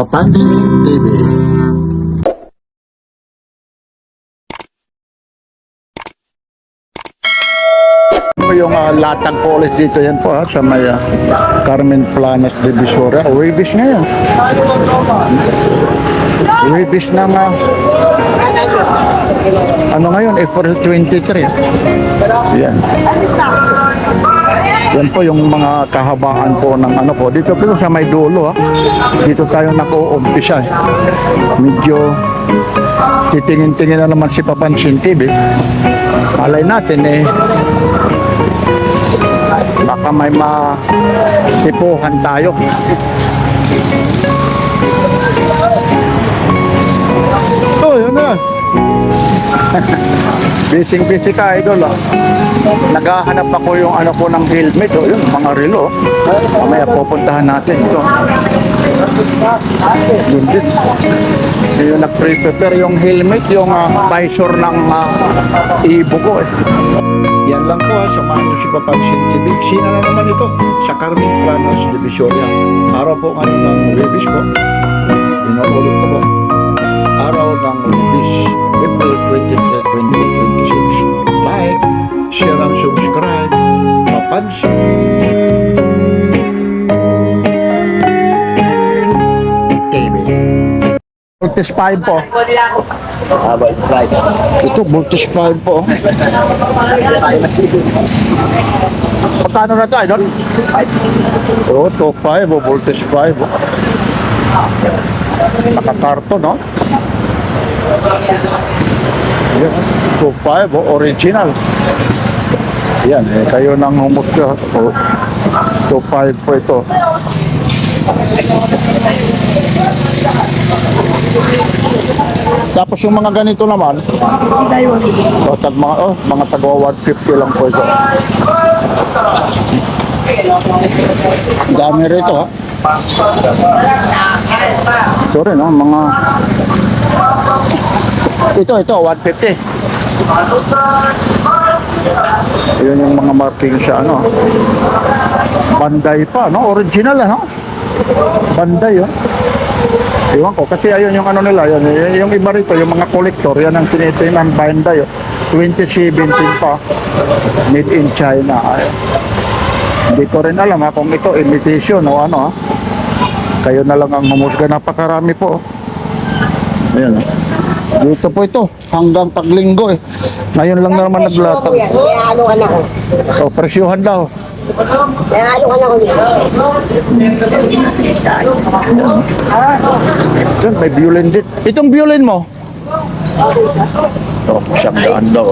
Papansin TV. Yung latag po ulit dito yan po sa may Carmen Planas Divisoria. Webis ngayon. Webis ng ano ngayon, April 23. Yan. Yan po yung mga kahabaan po ng ano po. Dito po sa may dulo dito tayo nag-uumpisa. Medyo titingin-tingin na naman si Papansin TV. Alay natin baka may matipuhan tayo. Oh, yun na. Busy ka, idol. Naghahanap ako yung ano po ng helmet. Yun, mga relo. Mamaya pupuntahan natin ito. Yun din. Yung nag-prepare yung helmet, yung visor ng ibo ko Yan lang po samahan nyo si Papansin TV. Sina na naman ito sa Carmen Planas Divisoria. Araw po ngayon ng Webis po. Inuulit ko po. Araw ng Webis, April 23, 2026. Like, share and subscribe. Papansin TV. Voltage 5 po. Voltage 5. Ito, voltage 5 po. Magkano na ito, idol? Oh, top 5, voltage 5. Nakakarto, no? Yan, top 5, original. Yan, kayo nang humusga. Oh, top 5 po ito. Tapos yung mga ganito naman, mga tagwa 150 lang po ito. Dami rito Ito rin mga ito 150. Yun yung mga marking sa Banday pa, original Banday Iwan ko, kasi ayun yung nila, yung iba rito, yung mga collector, yan ang tinitinan ng Banday 2017 pa, made in China. Hindi ko rin alam kung ito imitation o kayo na lang ang humusga. Napakarami po. Ayan. Dito po ito, hanggang paglinggo Ngayon lang naman naglatag. O, presyuhan daw. Diyan, may violin din. Itong violin mo? Ito, 100 daw.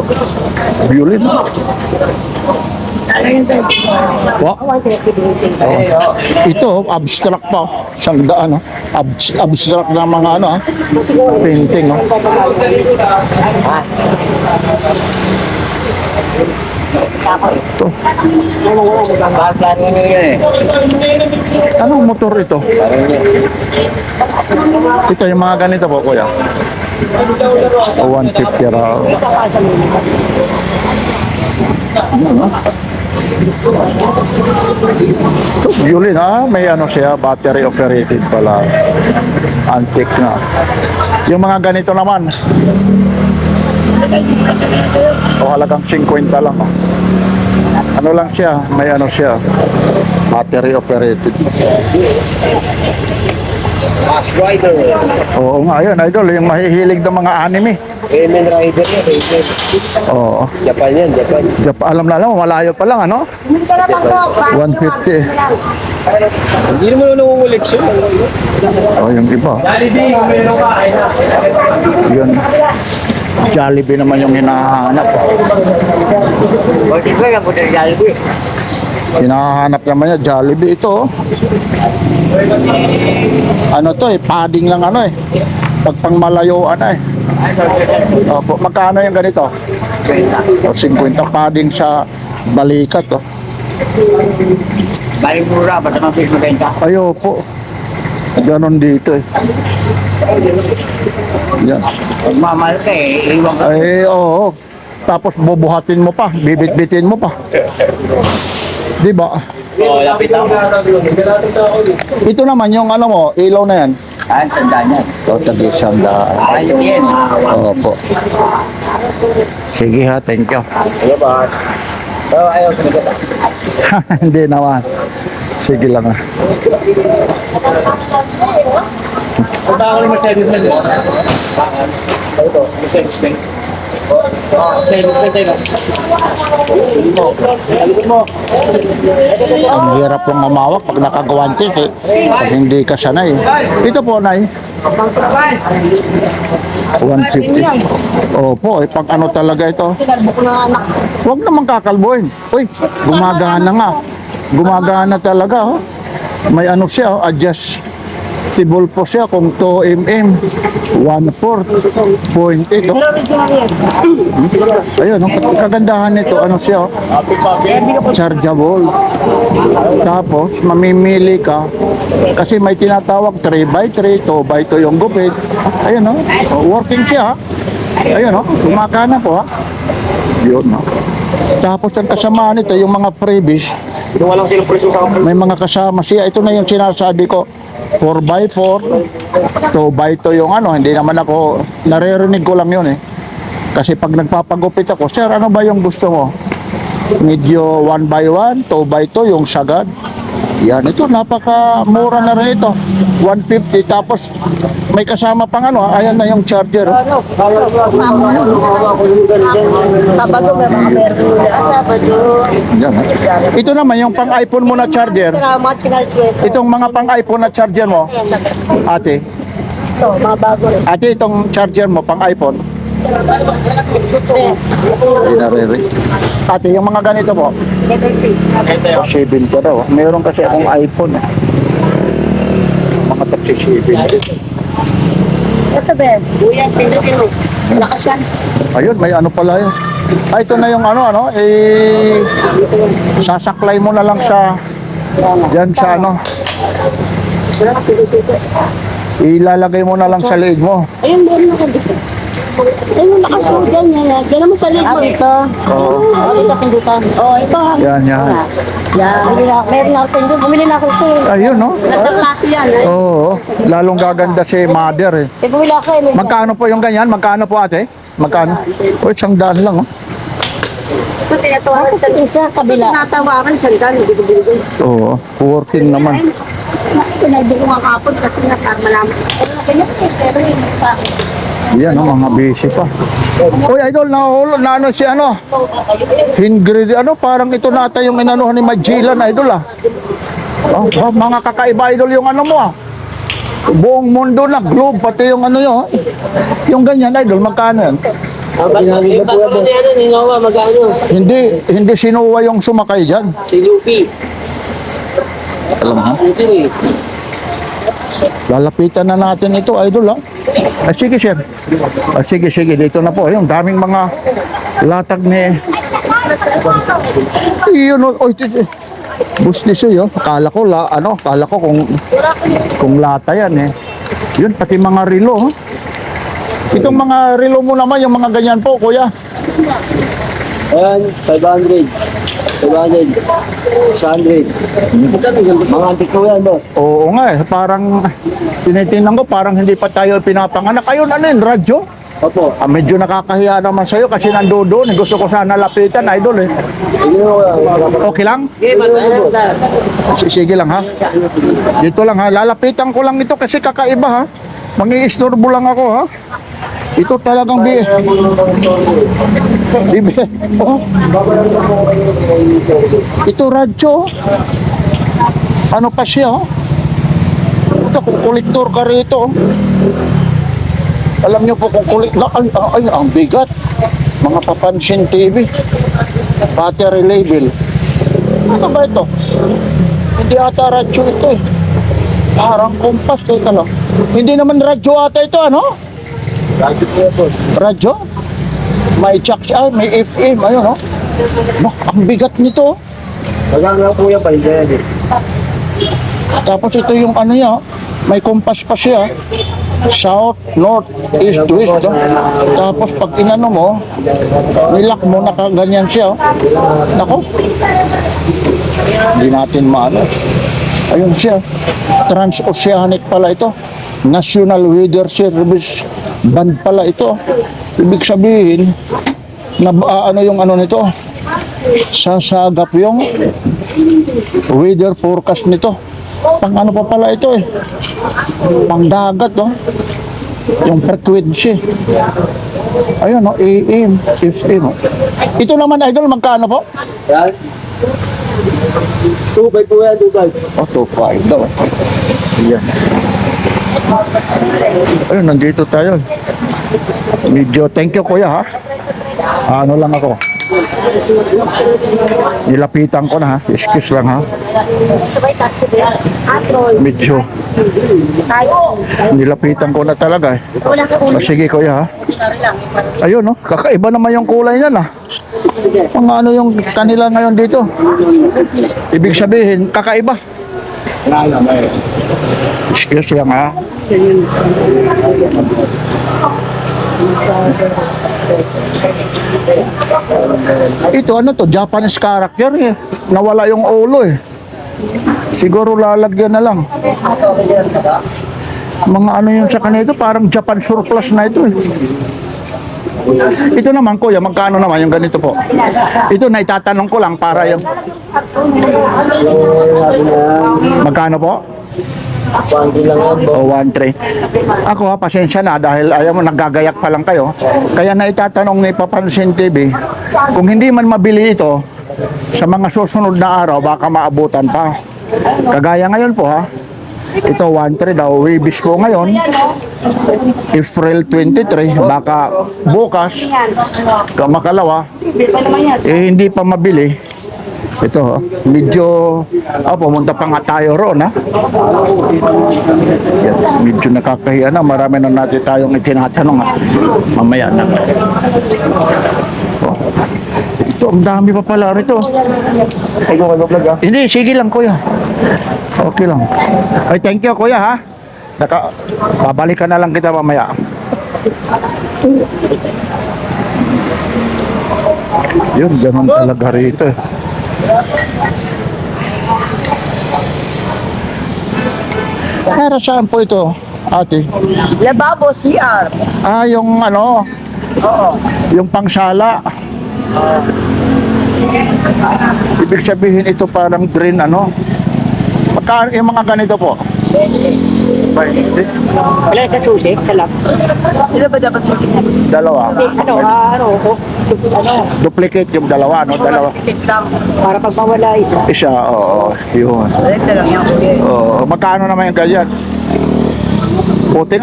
Violin. Ito, abstract pa. 100, abstract na mga painting. Ito. Anong motor ito? Ito yung mga ganito po, kuya. 150 raw. Ito, violin may siya, battery operated pala. Antique na. Yung mga ganito naman. Halagang 50 lang. Ano lang siya, may siya, battery operated. Fast Rider. Oo nga, yun, idol, yung mahihilig ng mga anime. Kamen Rider yan, Kamen. Oo. Japan yan, Japan. Alam na lang, malayo pa lang, 150. Hindi naman nangungulik siya. Yung iba. Jollibee, kung meron ka, ay na. Yun. Jollibee naman yung hinahanap. Voltage 5 ang puto ng Jollibee. Hinahanap naman niya, Jollibee ito. To padding lang pag pangmalayuan Opo, magkano yung ganito? 50. 50 padding sa balikat Balik mura, ba't naman piso benta? Ayo po. Ganon dito Yan. Pag mamahal ka iwan ka. Oo. Tapos bubuhatin mo pa, bibit-bitin mo pa. Di ba? Oo, lapit ako. Ito naman yung ilaw na yan. Ah, tanda niya. So, tag-isang daan. Ayun yan. Opo. Sige ha, thank you. Ayaw ba? So, ayaw sa nagkita. Hindi naman. Sige lang ha. Punta ako ng Mercedes na dito. Ito, Mercedes Benz. Mercedes Benz tayo. Alikod mo. Ang hirap pong mamawak pag nakagawantik eh. Pag hindi ka sanay. Ito po, Nay. 150. Opo, pag ano talaga ito. Tinalbo ko na anak. Huwag naman kakalbuhin. Uy, gumagana nga. Gumagana talaga, oh. May ano siya, oh, adjustable po siya kung 2 mm, 1/4, 0.8, oh. Pero original yan. Ayun, oh, kagandahan nito, ano siya, oh, chargeable. Tapos, mamimili ka, kasi may tinatawag 3x3, 2x2 yung gupit. Ayun, oh, working siya, ha. Ayun, oh, gumagana po, ha. Yun, oh. Tapos, ang kasama nito, yung mga freebies, Kinuha lang silang pulis mo sa kapal. may mga kasama siya. Ito na yung sinasabi ko, 4x4, 2x2 yung ano, hindi naman ako, naririnig ko lang yun eh. Kasi pag nagpapagupit ako, sir, ano ba yung gusto mo? Medyo 1x1, 2x2, yung sagad. Yan, ito, napakamura na rin ito. 150, tapos may kasama pang ano, ayan na yung charger. Ano? Sabado may mga meron nila. Sabado. Yan, ito naman, yung pang iPhone mo na charger. Salamat, kinalis ko ito. Itong mga pang iPhone na charger mo, ate, Ito, mga bago rin. ate, itong charger mo, pang iPhone. Hindi naririnig. Ate, yung mga ganito po, 70. o 70 daw. Meron kasi akong iPhone. Eh. Mga taxi 70. Ito, Ben. Kuya, pindutin mo. Lakas yan. Ayun, may ano pala yun. Ah, ito na yung ano, sasaklay mo na lang sa, dyan sa ano, ilalagay mo na lang sa leeg mo. Ayun, meron ako dito. Ayun, nakasunod yan. Yan naman sa leeg mo. Ito. Oo. Ito, pindutan. Oo, ito. Yan, yan. Yan. Meron ako pindutan. Bumili na ako ito. Ayun, no? Gandang klase yan. Eh. Oo, lalong gaganda si mother eh. Bumili ako eh. Magkano po yung ganyan? Magkano po ate? Magkano? O, 100 lang, oh. Ito, tinatawaran sa isa, kabila. Tinatawaran sa dami. Hindi ko binigay. Oo, working naman. Ito, naibi ko nga kapon kasi natar malaman. Pero yung Yan, oh, mga busy pa. Uy, idol, na ano si ano? Ingrid, ano, parang ito nata yung inanuhan ni Magellan, idol, ah. Oh, mga kakaiba, idol, yung ano mo, ah. Buong mundo na, globe, pati yung ano yun. Yung ganyan, idol, magkano yan? Yung tatlo na yan, Ninowa, magkano? Hindi sinuwa yung sumakay dyan. Si Lupi. Alam mo, Ito eh. lalapitan na natin ito, idol, ah. Ah, sige, sir. Ah, sige, dito na po. Yung daming mga latag ni... Yun, oh, buslis yun. Akala ko, akala ko kung lata yan, eh. Yun, pati mga relo, oh. Itong mga relo mo naman, yung mga ganyan po, kuya. Ayan, 500. 500. 600. Mga antik ko yan, boss. Oo nga, eh. Parang tinitingnan ko, parang hindi pa tayo pinapanganak. Ayun, ano yun, radyo? Opo. Ah, medyo nakakahiya naman sa'yo kasi nandoon. Gusto ko sana lapitan, idol, eh. Okay lang? Sige lang, ha? Dito lang, ha? Lalapitan ko lang ito kasi kakaiba, ha? Mangi-istorbo lang ako, ha? Ito talagang oh. Ito radyo. Ano pa siya, oh? Ito, kung kolektor ka rito, oh. Alam niyo po kung ay, ang bigat. Mga papansin TV. Battery label. Ano ba ito? Hindi ata radyo ito, eh. Parang kompas, teka lang. Hindi naman radyo ata ito, ano? Radyo? May jack siya, may FM, ayun, no? Bah, ang bigat nito. Magang lang po yan, paligyan yan eh. Tapos ito yung ano niya, may compass pa siya. South, north, east, west. No? Tapos pag inano mo, nilak mo, nakaganyan siya. Nako. Hindi natin maano. Ayun siya. Transoceanic pala ito. National Weather Service band pala ito. Ibig sabihin, na ano yung ano nito? Sasagap yung weather forecast nito. Pang ano pa pala ito eh? Pang dagat, oh. Yung frequency. Ayun, no? AM, FM. Ito naman, idol, magkano po? Yan. 2 po yan, 2 Oh, 2.5 daw. Ayan. Ayun, nandito tayo. Medyo, thank you kuya ha. Ano lang ako. Nilapitan ko na ha. Excuse lang ha. Medyo. Nilapitan ko na talaga eh. Oh, sige kuya ha. Ayun no, kakaiba naman yung kulay niyan ha. Mga ano yung kanila ngayon dito. Ibig sabihin, kakaiba. Excuse lang ha. Ito ano to, Japanese character eh. Nawala yung ulo eh. Siguro lalagyan na lang. Mga ano yun sa kanito, parang Japan surplus na ito eh. Ito naman kuya, magkano naman yung ganito po? Ito na itatanong ko lang para yung... Magkano po? 1 lang yan. O 1.3. Ako ha, pasensya na dahil ayaw mo, naggagayak pa lang kayo. Kaya na itatanong ni Papansin TV, kung hindi man mabili ito, sa mga susunod na araw, baka maabutan pa. Kagaya ngayon po ha, ito 1.3 daw, Webis po ngayon, April 23, baka bukas, makalawa, hindi pa mabili. Ito, medyo, pumunta pa nga tayo roon, ha? Yan, medyo nakakahiya na, marami na natin tayong itinatanong, ha? Mamaya na. Oh. Ito, ang dami pa pala rito. Hindi, sige lang, kuya. Okay lang. Ay, thank you, kuya, ha? Babalikan na lang kita mamaya. Yun, ganun talaga rito, eh. Para saan po ito, ate? Lababo, CR. Ah, yung ano, Oo. yung pangsala. Ibig sabihin ito parang green ano. Magkano yung mga ganito po? 20. Wala sa susi, sa lap. Sila ba dapat susunod? Dalawa. Ano, Duplicate yung dalawa, no? Dalawa. Pitit lang. para pag mawala ito. Isa, oo, yun. Isa lang yan. Oo, magkano naman yung ganyan? Buti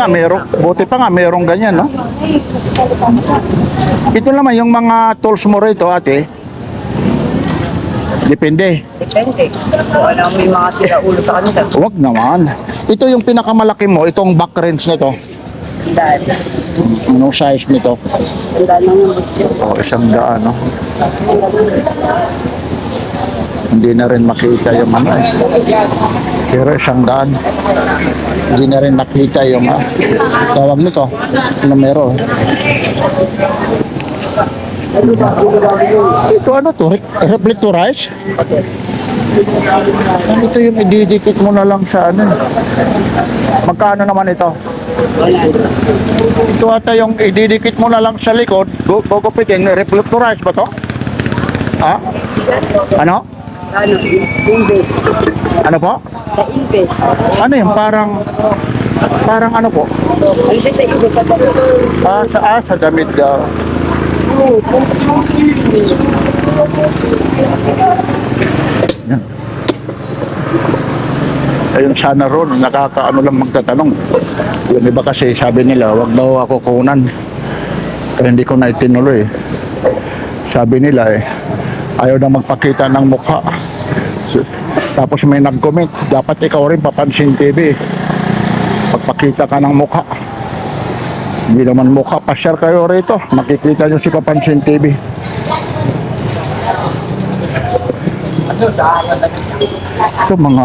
pa nga merong ganyan, no? Ito naman yung mga tools mo rito, ate. Depende. Depende. Kung ano may mga sira ulo sa kanila. Wag naman. Ito yung pinakamalaki mo, itong back wrench nito. Dahil. Anong size nito? Dahil lang yung butsyo. Oh, 100, no? Hindi na rin makita yung ano eh. Pero 100. Hindi na rin nakita yung tawag nito. Numero. Ito ano to? Reflectorize? Ito yung ididikit mo na lang sa ano. Magkano naman ito? Ito ata yung ididikit mo na lang sa likod. Gugupitin. Reflectorize ba to? Ha? Ano? Sa ano? Invest. Ano po? Sa invest. Ano yung parang ano po? Ano siya sa invest? Sa damit daw. Yan. Ayun sana ron, nakakaano lang magtatanong. Yung iba kasi sabi nila, wag daw ako kunan. Kaya hindi ko na itinuloy. Sabi nila ayaw na magpakita ng mukha. Tapos may nag-comment, dapat ikaw rin Papansin TV. Pagpakita ka ng mukha. Hindi naman mukha, pa-share kayo rito. Makikita nyo si Papansin TV. Ito mga...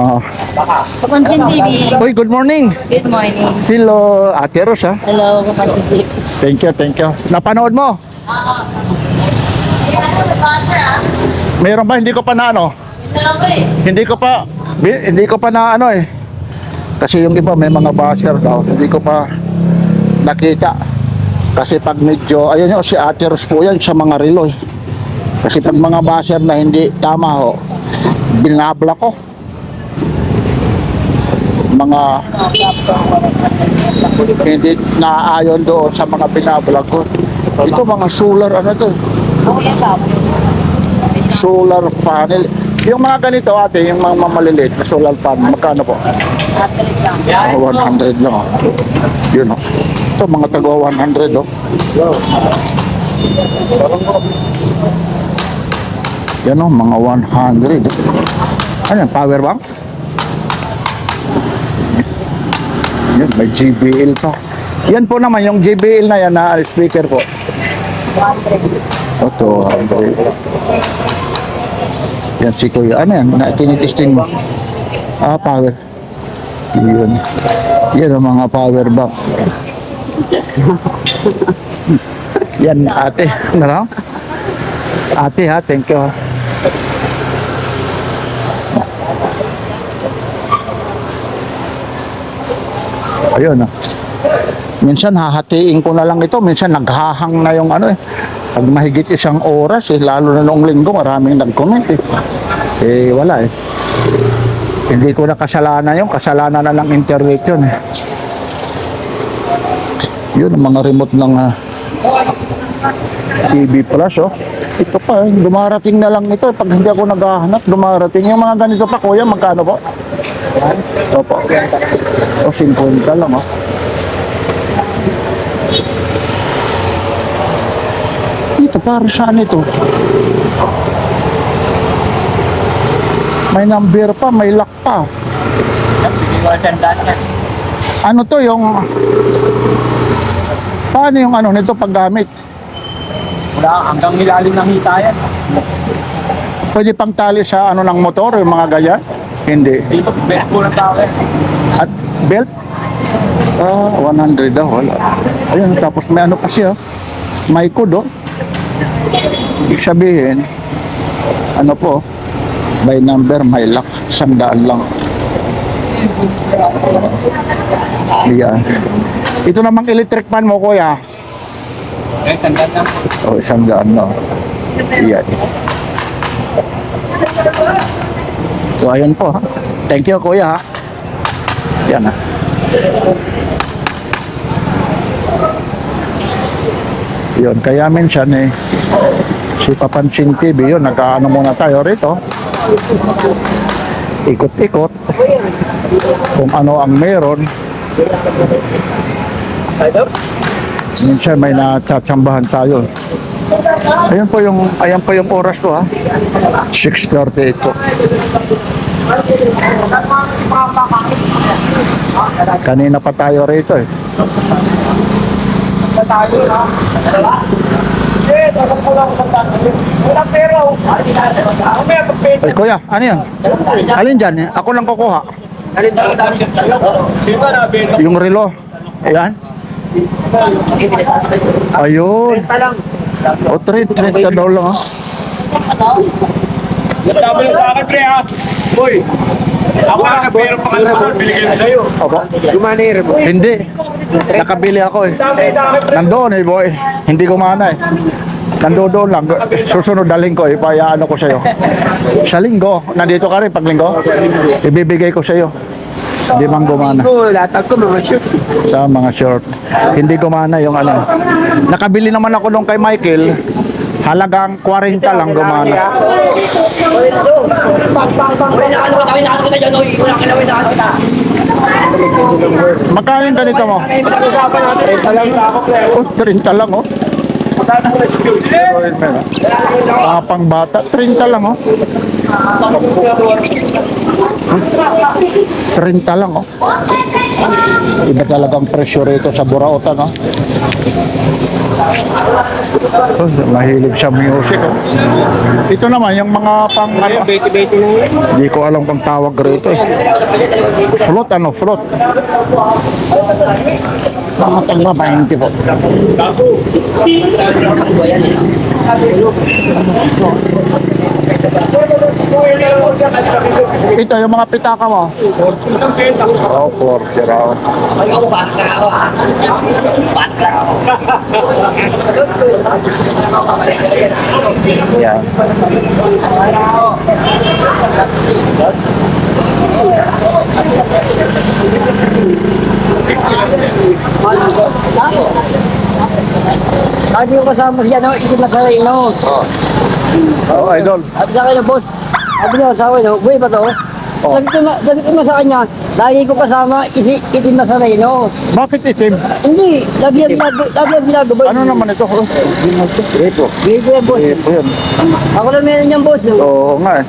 Papansin TV. Uy, good morning. Good morning. Hello, Ate Ros ha. Hello, Papansin TV. Thank you. Napanood mo? Meron ba? Hindi ko pa na ano. Hindi ko pa na ano eh. Kasi yung iba may mga basher daw, hindi ko pa nakita. Kasi pag medyo, ayun yun, si Ate Ros po yan sa mga relo eh. Kasi pag mga basher na hindi tama ho, binabla ko. Mga hindi naaayon doon sa mga binablog ko. Ito mga solar ano to? Solar panel. Yung mga ganito ate, yung mga maliliit na solar panel, magkano po? 100 lang oh. Yun oh. Ito mga tago 100 oh. Yan oh, mga 100. Ano yan, power bank? Yan, may JBL pa. Yan po naman, yung JBL na yan na speaker po. 200. Yan si Kuya. Ano yan? Tinitesting mo. Ah, power. Yun. Yan ang mga power bank. Yan, ate. Ano? Ate ha, thank you. Ayun ah. Minsan hahatiin ko na lang ito. Minsan naghahang na yung ano eh. Pag mahigit isang oras eh, lalo na noong linggo, maraming nag-comment eh. Eh, wala eh. Hindi ko na kasalanan yun. Kasalanan na lang internet yun eh. Yun, ang mga remote ng TV Plus oh. Ito pa, dumarating na lang ito. Pag hindi ako naghahanap, dumarating. Yung mga ganito pa, kuya, magkano po? Opo. O, 50 lang oh. Ito, para saan ito? May number pa, may lock pa. Ano to yung... Paano yung ano nito paggamit? Wala, hanggang ilalim ng hita yan. Pwede pang tali sa ano ng motor, yung mga ganyan? Hindi. Dito, best po ng tao eh. At belt? 100 daw, wala. Ayun, tapos may ano pa siya. May code, oh. Ibig sabihin, ano po, by number, may lock. 100 lang. Yan. Ito namang electric fan mo, kuya. Eh, sandan na. Oh, 100 no. Yan. So, ayun po, ha. Thank you, kuya, ha. Yan, ha. Yun, kaya minsan eh, si Papansin TV, yun, nagkaano muna tayo rito. Ikot-ikot. Kung ano ang meron. Minsan may natsambahan tayo. Ayan po yung oras ko ha. 6:38 po. Kanina pa tayo rito eh. Ay kuya, ano yan? Alin dyan? Ako lang kukuha. Yung relo. Ayan. Ayun. O, 30 daw lang ha. Sabi lang sa akin, pre, ha? Boy, ako na, pero pangalmasal, biligay na sa'yo. Opo. Hindi. Nakabili ako eh. Nandoon eh boy. Hindi gumana eh. Nandoon lang. Susunod daling ko, ipayaan ko sa'yo. Sa linggo, nandito ka rin pag linggo, ibibigay ko sa'yo. Hindi man gumana. Latag ko mga shoot. Sa mga short. Hindi gumana yung ano. Nakabili naman ako nung kay Michael. Halagang 40 lang gumana. Magkano yung ganito mo? 30 lang. Oh, 30 lang oh. Pang bata, 30 lang oh. 30 lang oh. Iba talagang presyo rito sa Burautan oh. So, mahilig sa music oh. Ito naman yung mga pang ano, hindi ko alam kung tawag rito eh. Float ano, float. Mga tagba 20 po. Ito, yung mga pitaka mo. Oh, 40 raw. Yan. Lagi yung kasama siya, no? Isip na sa rin, no? Oh, idol. At sa akin na, boss. Sabi niya, asawa, no? Buhay ba to? Sabi ko na sa kanya, lagi ko kasama, itim na sa rin, no? Bakit itim? Hindi, sabi ang ginagawa. Ano naman ito? Ito. Bigo yan, boss. Ito yun. Ako na meron niyang, boss. No? Oo nga eh.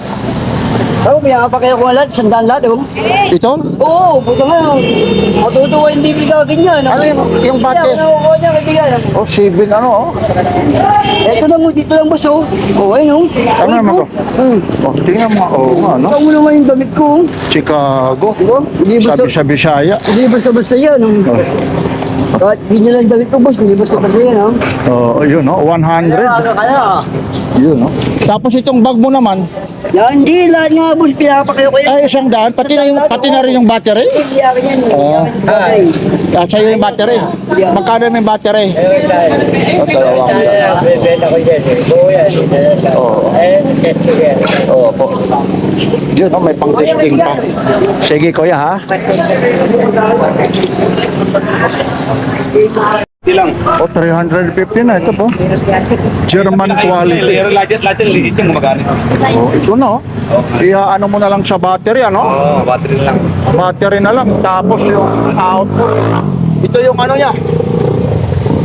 Ako, may nakapakaya ko lahat, sandaan lahat, oh. Ito? Oo, buta nga. Matutuwa yung bibig ka ganyan. Ano yung bate? Kaya nakukuha niya, kaibigan. Oh, 7 ano oh. Ito lang, dito lang, boss, oh. Oh, ayun, oh. Ano naman to? Hmm. Oh, tingnan mo. Oo nga, no? Ikaw mo naman yung damit ko, oh. Chicago. Diba? Hindi basta, Sabi sa Bisaya. hindi basta yan, oh. Kahit hindi lang damit ko, boss, hindi basta yan, oh. Oh, yun no, 100. Aga ka na. Yun no. Tapos itong bag mo naman, Yan, hindi, lahat nga, boss, pinapakayo ko yan. ay isang daan, pati na rin yung battery. Hindi, akin yan. Ah. Ay. At sa'yo yung battery. Magkano yung battery? O, dalawang. Benta ko dyan. Oo yan. Oo. Oo po. Yun no, may pang testing pa. Sige kuya ha. Ilang? O, 350 na. Ito po. German quality. Lahat yan, legit yung gumagana. Oh, ito no. Ano mo na lang sa battery, ano? Oo, battery lang. Battery na lang. Tapos yung output. Ito yung ano niya.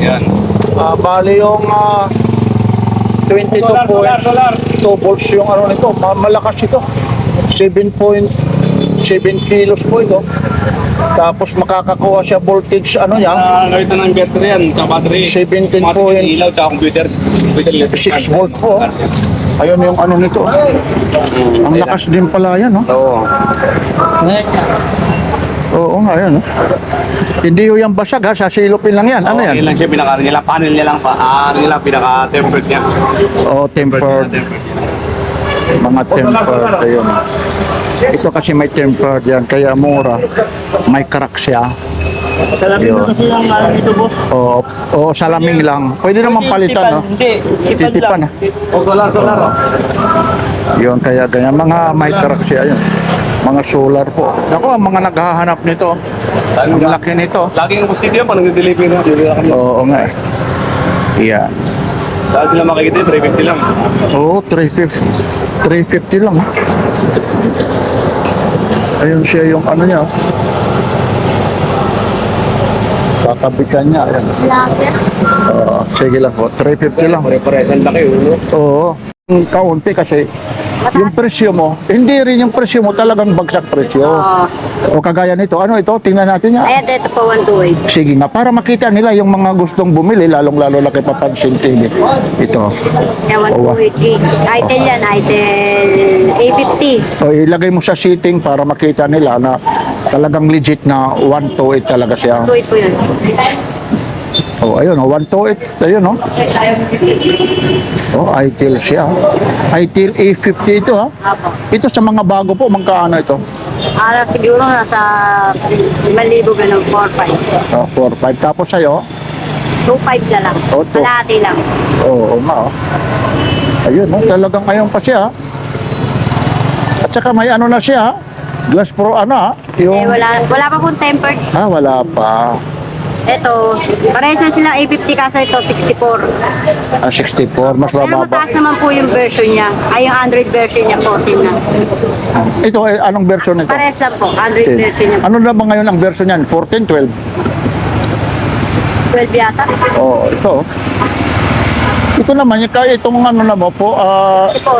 Yan. Bali yung 22 points. Solar. 2 volts yung ano nito. Malakas ito. 7.7 kilos po ito. Tapos makakakuha siya voltage ano niya. Gawin na ng inverter yan, sa battery. 17 Automatic point. yung ilaw, tsaka computer. Computer electric. 6 volt po. Ayun yung ano nito. Ang lakas din pala yan, no? Oo. Oo nga, yan, no? Hindi yung basag, ha? Sasilupin lang yan. Ano yan? Yun lang siya, pinaka nila, panel niya lang, ano nila, pinaka-tempered niya. Oh, tempered. Mga tempered. Ayun. Ito kasi may tempered yan, kaya mura. May crack siya. Salamin na kasi lang dito, boss. Oo, salaming lang. Pwede naman palitan, no? Hindi, Titipan, ha? O, solar. Yun, kaya ganyan. Mga may crack siya, yun. Mga solar po. Ako, ang mga naghahanap nito. Ang laki nito. Laging positive yan, pag nag-deliver na. Deliver kami. Oo nga eh. Yeah. Saan sila makikita yun, 350 lang. Oo, 350. 350 lang. Ayun siya yung ano niya. Kakabitan niya. Ayan. Sige lang po. 350 lang. Pare-pares, ang laki, ulo. Oo. Yung kaunti kasi yung presyo mo, hindi rin yung presyo mo talagang bagsak presyo. O kagaya nito, ano ito? Tingnan natin niya. Ayan, ito po, 128. Sige nga, para makita nila yung mga gustong bumili, lalong-lalo na kay Papansin TV. Ito. Ayan, 128. Itel yan, Itel A50. O ilagay mo sa seating para makita nila na talagang legit na 128 talaga siya. 128 po yun. O ayun, 128. Ayun, no? O, ITIL siya. ITIL A50 ito, ha? Apo. Ito sa mga bago po, magkaano ito? Siguro nasa 5,000 ganun, 4,500. 4-5. Tapos sa'yo? 2,500 na lang. Oh, two. Kalahati lang. Oo nga, oh. Ayun, no? Talagang ngayon pa siya, ha? At saka may ano na siya, ha? Glass Pro, ano, ha? Yung... Wala pa pong tempered. wala pa. Ito, parehas na silang A50 kaso ito 64. 64, mas Pero mababa. mataas naman po yung version niya. Ay, yung Android version niya, 14 na. Ito, anong version nito? Parehas lang po, Android version niya. Ano na ba ngayon ang version niyan? 14, 12? 12 yata. Ito. Ito naman, itong ano na mo po,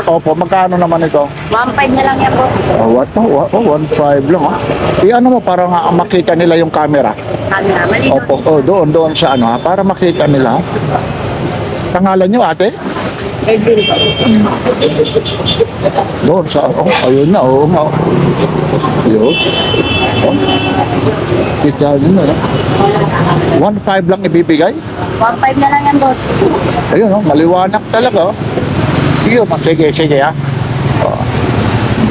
opo, magkano naman ito? 1,500 na lang yan po. What? 1.5 lang, ha? I-ano mo para nga makita nila yung camera. Camera, malinaw. Opo, doon sa ano, ha? Para makita nila. Pangalan nyo, ate? Edwin po. Doon sa, ayun na, oo nga. Yun. Kita nyo na, 1.5 lang ibibigay? 1,500 na lang yan, boss. Ayun, maliwanag talaga. Sige, sige, ha?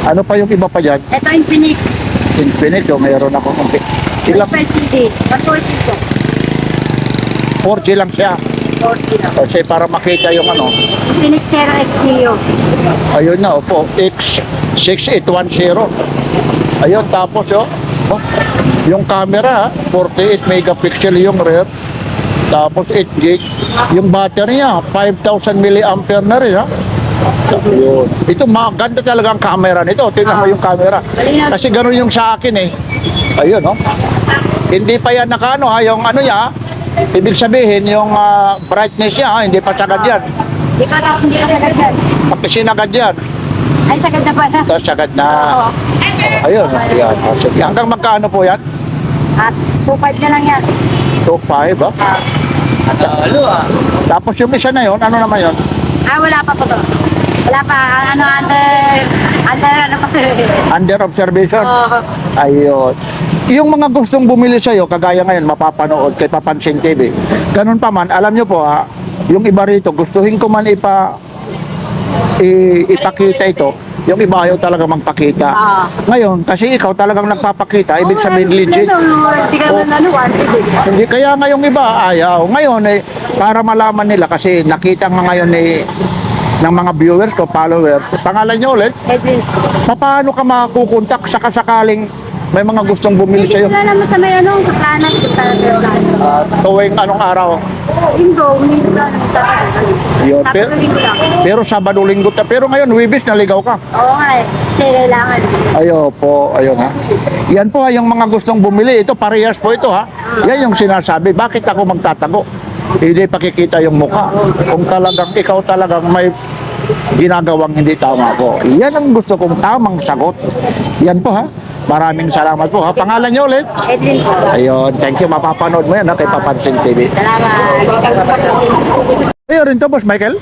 Ano pa yung iba pa dyan? Ito Infinix. Infinite, oh, mayroon ako. Ilang? 5CD. 140 siya. 4G lang siya. 40 lang. Kasi para makita yung ano. Infinix Zero X Neo. Ayun na, opo. X6810. Ayun, tapos oh, yung camera, 48 megapixel yung rear. Tapos 8 gig. Yung battery niya, 5,000 mAh na rin, ha? Ayun. Ito, maganda talaga ang camera nito. Tingnan mo yung camera. Kasi ganun yung sa akin eh. Ayun, oh. Hindi pa yan nakano, ha? Yung ano niya, ibig sabihin, yung brightness niya, ha? Hindi pa sagad yan. Hindi ka sagad yan. Pag sinagad yan, Ay, sagad na pala. tapos sagad na. Oo. Ayun, yan. Sige, hanggang magkano po yan? At 2.5 na lang yan. 2.5, ha? Ano Tapos yung isa na yun, ano naman yun? Ah, wala pa po to. Wala pa. Ano, ano pa sir? Under observation? Oo. Ayun. Yung mga gustong bumili sa'yo, kagaya ngayon, mapapanood kay Papansin TV. Ganun pa man, alam nyo po ha, yung iba rito, gustuhin ko man ipakita ito, yung iba ayaw talaga magpakita. Ngayon, kasi ikaw talagang nagpapakita, ibig sabihin legit. Hindi ka naman ano, wanted eh. Hindi, kaya ngayong iba ayaw. Ngayon, para malaman nila, kasi nakita nga ngayon ng mga viewers o followers, pangalan nyo ulit, Edwin. paano ka makukontak sakasakaling may mga gustong bumili sa'yo? Wala naman sa may ano, sa planet. Tuwing anong araw? Linggo, linggo lang. Yun, Sabado, linggo lang. pero Sabado, Linggo pero ngayon, Wibis, naligaw ka. Oo nga eh. Kasi kailangan. Ayo po, ayun ha. Yan po ha, yung mga gustong bumili. Ito, parehas po ito ha. Yan yung sinasabi. Bakit ako magtatago? Hindi pakikita yung mukha. Kung talagang ikaw talagang may ginagawang hindi tama po. Yan ang gusto kong tamang sagot. Yan po ha. Maraming salamat po ha. Pangalan niyo ulit? Edwin po. Ayun, thank you. Mapapanood mo yan ha kay Papansin TV. Salamat. Ayun rin to, Boss Michael?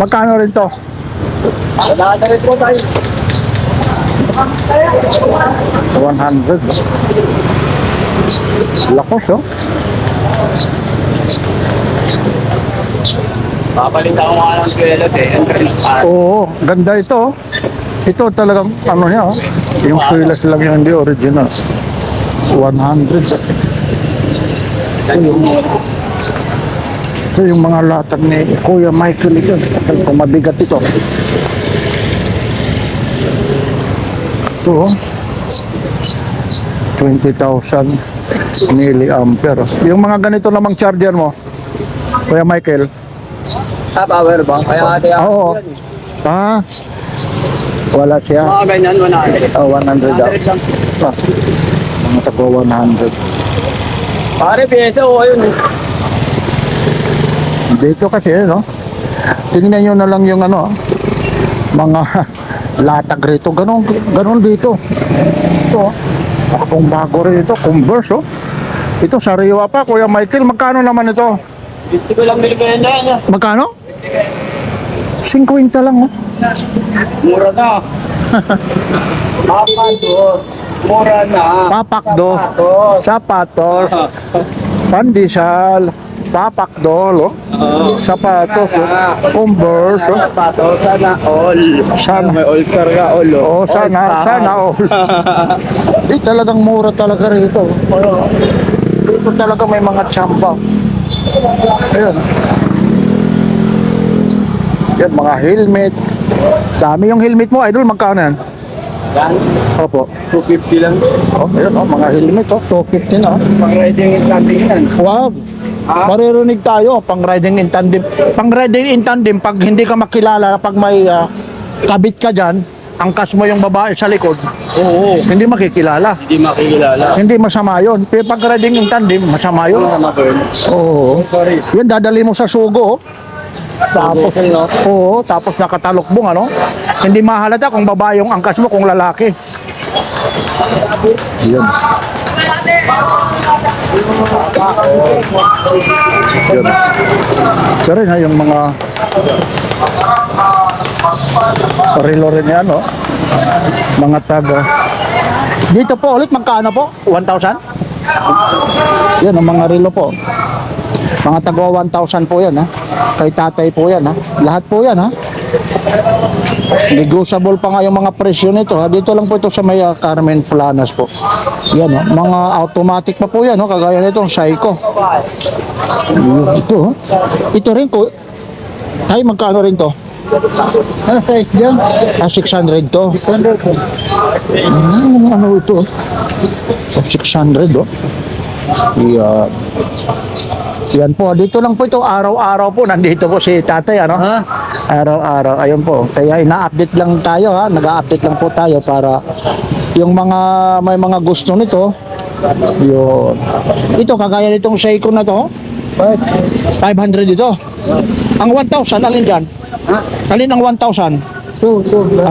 Magkano rin to? Wala na rin po tayo. 100. Lakos, oh. Papalitan ko nga ng kwelot eh. Ang Oo, ganda ito. Oh. Ito talagang ano niya, oh. Yung suilas lang yung hindi original. 100. Ito yung mga latag ni Kuya Michael ito. Kung mabigat ito. Ito, oh. 20,000 milliampere. Yung mga ganito namang charger mo, Kuya Michael. Top hour ba? Kaya ate Oo. Ah, wala siya. mga ganyan, 100. Oh, 100 daw. Ah, mga tagwa 100. Pare, pyesa ko yun eh. Dito kasi, no? Tingnan nyo na lang yung ano, mga latag rito. Ganon dito. Ito, akong bago rito. Converse, oh. Ito, sariwa pa. Kuya Michael, magkano naman ito? Hindi ko lang binibenta yan. Magkano? 50 lang, oh. Mura na. Papador. Mura na. Papakdo. Sapatos. Sapatos. Pandesal. Papakdol, oh. Sapatos, oh. Converse, oh. Sapatos, sana all. Sana. May all-star ka, all. Oo, sana all. Talagang mura talaga rito. Dito talaga may mga tsamba. Ayun. Yan, mga helmet. Dami yung helmet mo, idol. Magkano yan? Yan. Opo. 250 lang. Oh, ayun, oh, mga helmet, oh. 250 na, oh. Pang riding and camping yan. Wow. Maririnig tayo, pang riding in tandem. Pang riding in tandem, pag hindi ka makilala, pag may kabit ka dyan, angkas mo yung babae sa likod, Oo. hindi makikilala. Hindi makikilala. Hindi masama yun. Pero pag riding in tandem, masama yun. Oo. Sorry. Yan, dadali mo sa sugo, oh. Tapos, oo, tapos nakatalokbong, ano? Hindi mahalata kung babae yung angkas mo, kung lalaki. Yan. Yan. Pero rin, ha, yung mga relo rin yan, no? Mga taga. Dito po ulit, magkano po? 1,000? Yan, ang mga relo po. Mga tagwa 1,000 po yan, ha? Kay tatay po yan, ha? Lahat po yan, ha? Negotiable pa nga yung mga presyo nito. Ha? Dito lang po ito sa may Carmen Planas po. Yan, oh. Mga automatic pa po yan. Oh. Kagaya nito, Seiko. Ito, oh. Ito rin po. Tayo, magkano rin to? Size dyan? 600 to. 600 po. Ano ito? 600, oh. Yan. Yan po, dito lang po ito, araw-araw po, nandito po si tatay, ano? Araw-araw, ayun po. Kaya ina-update lang tayo, ha? Nag-update lang po tayo para yung mga, may mga gusto nito, yun. Ito, kagaya nitong Seiko na to, 500 ito. Ang 1,000, alin dyan? Alin ang 1,000?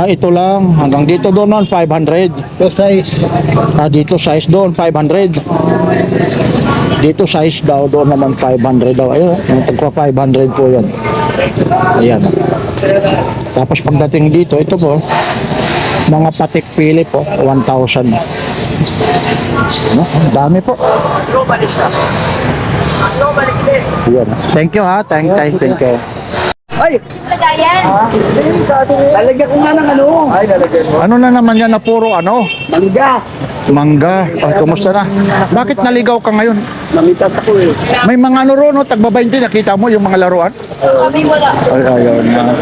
Ito lang, hanggang dito doon noon, 500. Ito size. Dito size doon, 500. Dito size daw, doon naman 500 daw. Ayun, yung tagpa 500 po yan. Ayan. Tapos pagdating dito, ito po, mga patik pili po, 1,000. No? Ang dami po. Ayan. Thank you ha, thank you. Ay! Lalagyan ko nga ng ano. Ay, lalagyan mo. Ano na naman yan na puro ano? Mangga. Mangga. Kumusta na? Bakit naligaw ka ngayon? Namitas ako eh. May mga ano ron, no? Tagba 20, nakita mo yung mga laruan? Kami wala. Ay, ayun na.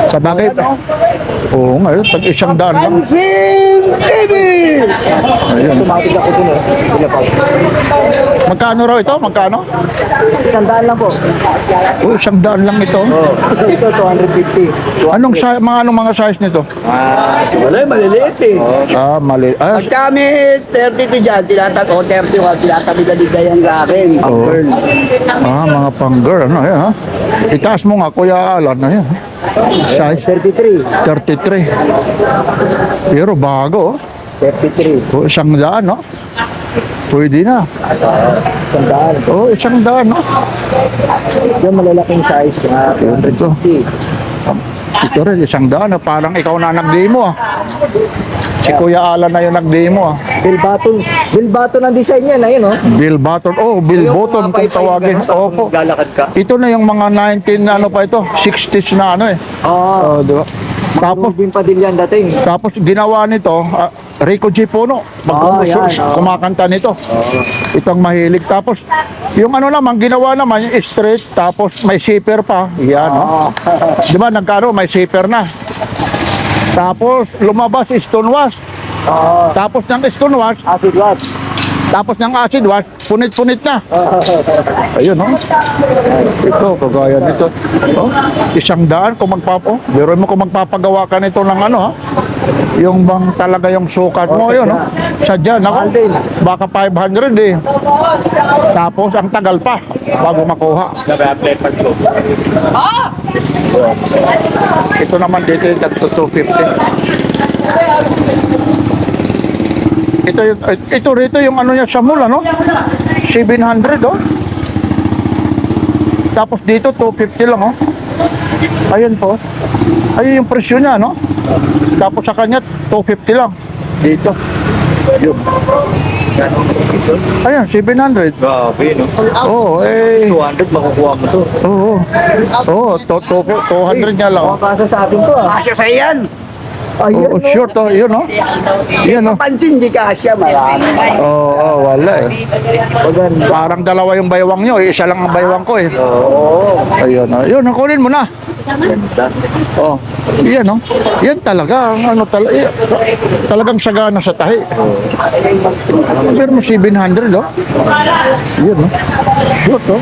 Sa bagay, oo ngayon, pag 100 lang. Pansin Baby! Ayun. Tumatig ako dun eh. Magkano raw ito? Magkano? 100 lang po. Oh, 100 lang ito. Ito, 250. Anong mga size nito? Wala, maliliit eh. Mali. Pagka may 32 dyan, o 31, tinatabi na di kayang akin. Burn. Mga pang-girl. Ano, ayan, ha? Itaas mo nga, Kuya Alan. Ayan. Size 33. 33. Pero bago, oh. 33. Oh, 100, no? Pwede na. 100. Oh, 100, no? Yung malalaking size na Ito. Ito rin, 100, no? Parang ikaw na nag-demo, ah. Si Kuya Alan na yung nag-demo, ah. Bill Button ang design niya na yun, oh. Bill Button. Oh, Bill Button kung tawagin. Opo. Galakad ka. Ito na yung mga 19, ano pa ito? 60s na ano eh. Oo. Oh, di ba? Tapos, Rubin pa din yan dating. tapos ginawa nito, Rico G. Puno. yan, Kumakanta nito. Itong mahilig. Tapos, yung ano naman, ginawa naman, yung straight, tapos may zipper pa. Yan, no? Di ba, nagkano, may zipper na. Tapos, lumabas, stonewash. Oo. Tapos ng stonewash, Acid wash. tapos ng acid wash, punit-punit na. Ayun, no? Ito, kagaya nito. Oh, 100 kung biro mo kung magpapagawa ka nito ng ano, ha? Yung bang talaga yung sukat mo, yun, no? Sadya, Mahal nako, din. baka 500 eh. Tapos, ang tagal pa bago makuha. Ito naman dito yung tagto 250. Ito rito yung ano niya sa mall, ano? 700, oh. Tapos dito 250 lang, oh. Ayun po. Ayun yung presyo niya, no? Tapos sa kanya 250 lang. Dito. Yun. Ayan, 700. Grabe, no? Oo, eh. 200 makukuha mo to. Oo. Oo, 200 niya lang. Kasa sa akin to, ah. Kasya sa iyan. Ayun, Oo, sure to, yun, no? Yun, no? Pansin, di kasya. Marami. Oo, wala eh. Maganda. Parang dalawa yung baywang nyo, isa lang ang baywang ko eh. Oo. Ayun, yun, kunin mo na. Oh, yan, no? Yan talaga, ang ano talaga, talagang sagana sa tahi. Pero mo 700, oh. Yun, no? Yun, to.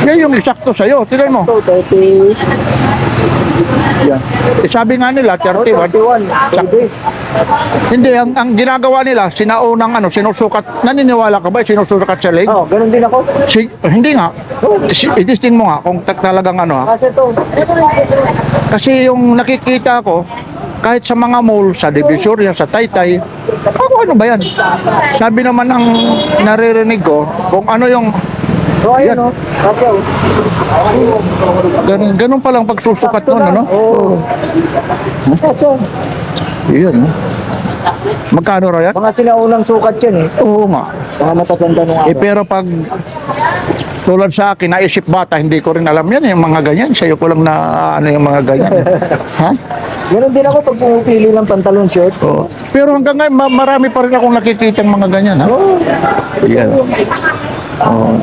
Yan yung isakto sa'yo, tinan mo. Ito, 30. Yan. Sabi nga nila, 31. 31. Pwede. Hindi, ang ginagawa nila, sinaunang ano, sinusukat. Naniniwala ka ba, sinusukat sa leg? Oh, ganun din ako. Hindi nga. Itistin mo nga kung talagang ano, ha? Kasi to. Kasi yung nakikita ko, kahit sa mga mall, sa Divisoria, sa Taytay, ano ba yan? Sabi naman ang naririnig ko, kung ano yung, So, ayun, Yan. oh. Kasya, oh. ganun pa lang pagsusukat mo, ano? Oo. Kasya. Iyan, no? Magkano raw yan? Mga sinaunang sukat yan, eh. Oo nga. Mga matatanda nung Eh, araw. pero Tulad sa akin, naisip bata, hindi ko rin alam yan, yung mga ganyan. Sa'yo ko lang na ano yung mga ganyan. Ha? Ganun din ako pag pumipili ng pantalon shirt. Oo. Pero hanggang ngayon, marami pa rin akong nakikitang mga ganyan, ha? Yan. Oh,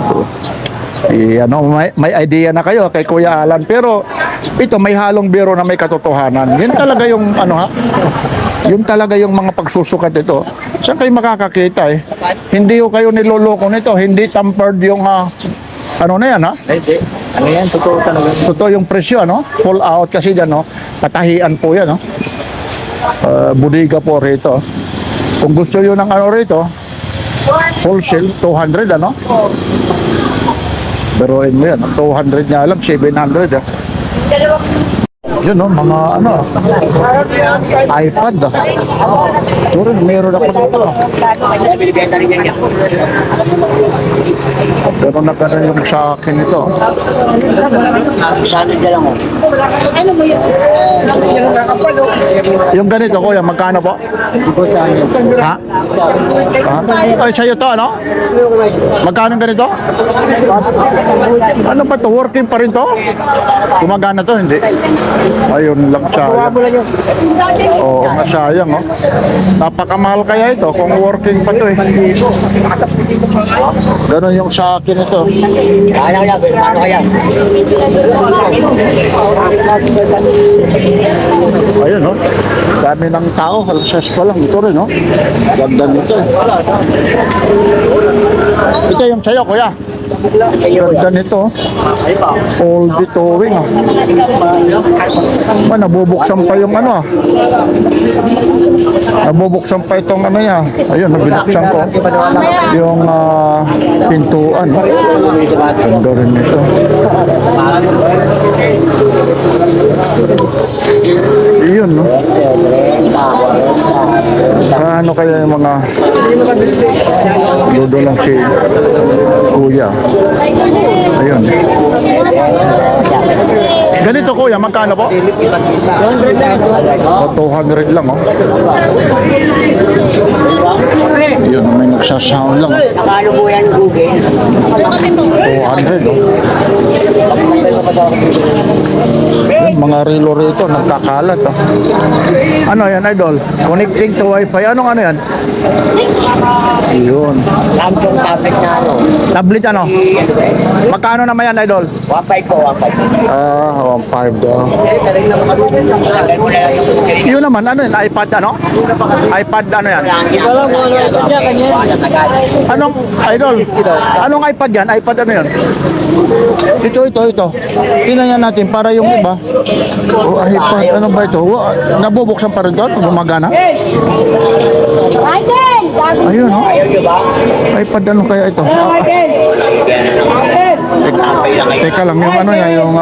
ano, may idea na kayo kay Kuya Alan, pero ito may halong biro na may katotohanan. Yan talaga yung ano ha. Yun talaga yung mga pagsusukat ito. Saan kayo makakakita eh? Hindi ko kayo niloloko nito, hindi tampered yung ano na yan ha? Hindi. Ano yan? Totoo talaga. Totoo yung presyo ano? Full out kasi dyan no? Patahian po yan no? Budiga po rito. Kung gusto yun ng ano rito, wholesale 200 ano? Pero mo yan, 200 niya lang, 700 ah. Yun no, mga ano, iPad ah. Meron ako dito. Pero nagkaroon yung sa akin ito. Yung ganito kuya, magkano po? Ha? Ay, sa'yo to ano? Magkano ganito? Ano ba to? Working pa rin to? Gumagana to, hindi? Ayun lang, sayang. Oo, nga sayang, oh. Napakamahal kaya ito kung working pa to eh. Ganon yung sa akin ito. Ayun, oh. Dami ng tao, halasas pa lang. Ito rin, oh. Ganda nito eh. Ito yung sayo, kuya. Ganda nito. All the towing. Nabubuksan pa yung ano. Nabubuksan pa itong ano niya. Ayun, nabinuksan ko. Yung pintuan. Ganda rin nito. Iyon, no? Ano kaya yung mga ludo lang si Kuya. Ayun. Ganito kuya, magkano po? 200 lang, oh. Yun, may nagsasound lang. Nakalubuyan Google. 200, oh. Yun, mga relo rito, nagkakalat, oh. Ano yan, idol? Connecting to wifi. Anong ano yan? Yun. Samsung tablet na ano. Tablet ano? Magkano naman yan, idol? 1.5 po, 1.5. 1.5 daw. Yun naman, ano yun? iPad ano? iPad ano yan? Anong, idol? Anong iPad yan? iPad ano yan? Ito. Tingnan niya natin para yung iba. Oh, iPad, ano ba ito? Nabubuksan pa rin doon? Gumagana? Ayun, oh. iPad ano kaya ito? Teka lang, yung ano niya, yung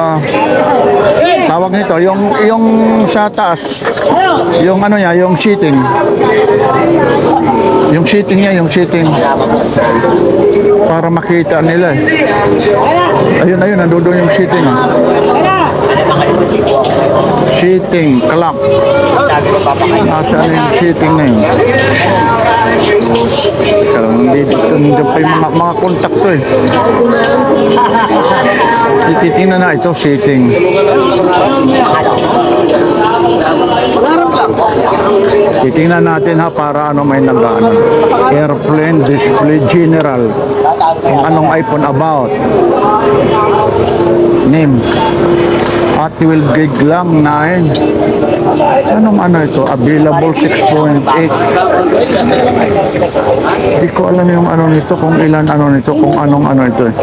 tawag nito, yung sa taas, yung ano niya, yung seating. Yung seating niya, yung seating. Para makita nila eh. Ayun, nandoon yung seating. Seating, clock. Nasaan yung seating na yun? Nandiyan pa yung mga contact to eh. Titingnan na ito, seating. Titingnan natin ha para ano may nagdaanan. Airplane display general. Kung anong iPhone about. Name. At 12 gig lang, 9. Anong ano ito? Available 6.8. Hindi ko alam yung ano nito, kung ilan ano nito, kung anong ano ito eh.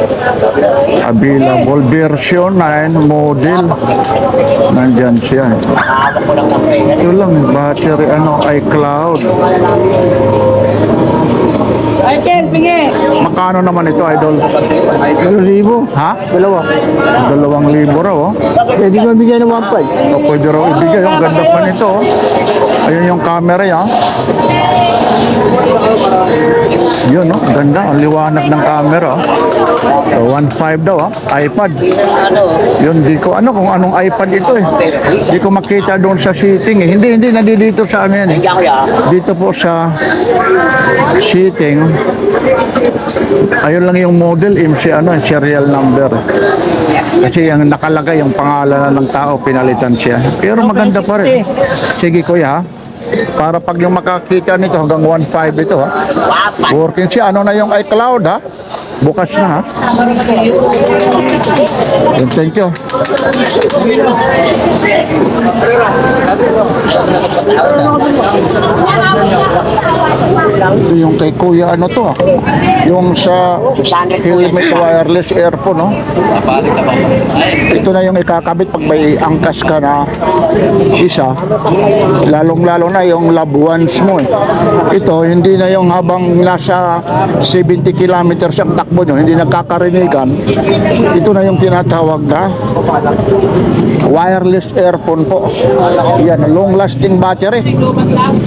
Available version 9 model. Nandyan siya eh. Ito lang, battery ano, iCloud. Magkano naman ito, idol? 2,000. Ha? Dalawa. 2,000 raw, oh. Pwede ko bigyan ng 1.5. O, pwede raw ibigay. Ang ganda pa nito, oh. Ayun yung camera, ya. Yun, Yun, no? Ganda. Ang liwanag ng camera. Oh. So, 1.5 daw, iPad. Yun, di ko, ano kung anong iPad ito eh. Di ko makita doon sa seating eh. Hindi, nandito sa ano yan eh. Dito po sa seating. Ayun lang yung model, serial number. Kasi yung nakalagay, yung pangalan ng tao, pinalitan siya. Pero maganda pa rin. Sige kuya, para pag yung makakita nito hanggang 1.5 ito ha. Working siya. Ano na yung iCloud ha? Bukas na ha. Thank you. Ito yung kay kuya ano to yung sa helmet wireless earphone no. Ito na yung ikakabit pag may angkas ka na isa, lalong lalo na yung loved ones mo eh. Ito hindi na yung habang nasa 70 kilometers ang takbo nyo, hindi nagkakarinigan. Ito na yung tinatawag na wireless earphone po. Yan, long lasting battery.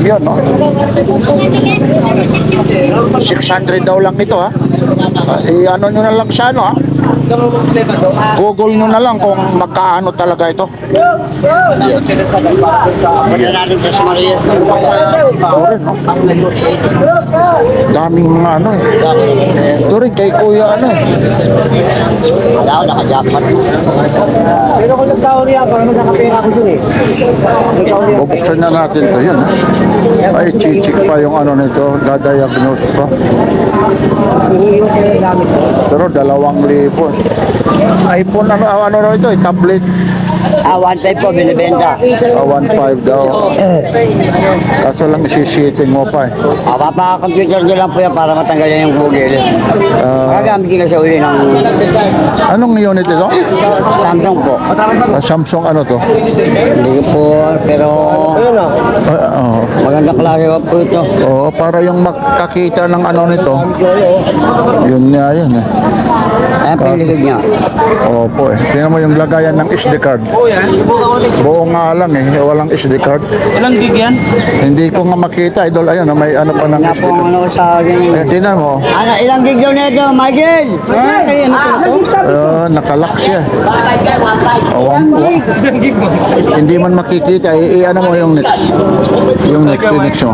Yan no. 600 daw lang ito ha. Ano nyo na lang sa ano ha. Google nyo na lang kung magkaano talaga ito. Yan. Ito rin no. Daming mga ano eh. Ito rin kay kuya ano eh. Pero kung nagtaon niya, parang magkakapera ako dun eh. Bubuksan na natin ito yun. Ay, chichik pa yung ano nito, dadiagnose pa. Pero 2,000. iPhone ano ito eh, tablet. 1.5 po, binibenta. 1.5 daw. Kaso lang isisitting mo pa eh. Papa-computer nyo lang po yan para matanggal yan yung Google. Magagamit nyo siya uli ng Anong unit ito? Samsung po. Samsung ano to? Hindi ko po, pero maganda klase po ito. Oo, para yung makakita ng ano nito. Yun nga yan eh. Ayan po yung likod niya. Opo eh. Tingnan mo yung lagayan ng SD card. Buo nga lang eh, walang SD card. Ilang gig yan? Hindi ko nga makita, idol. Ayun, may ano pa ng Nga SD po card. ano sa ganyan. Ayun, tingnan mo. Ano, ilang gig daw na ito, Michael? Nakalock siya. Hindi man makikita, ano mo yung next. Yung next mo.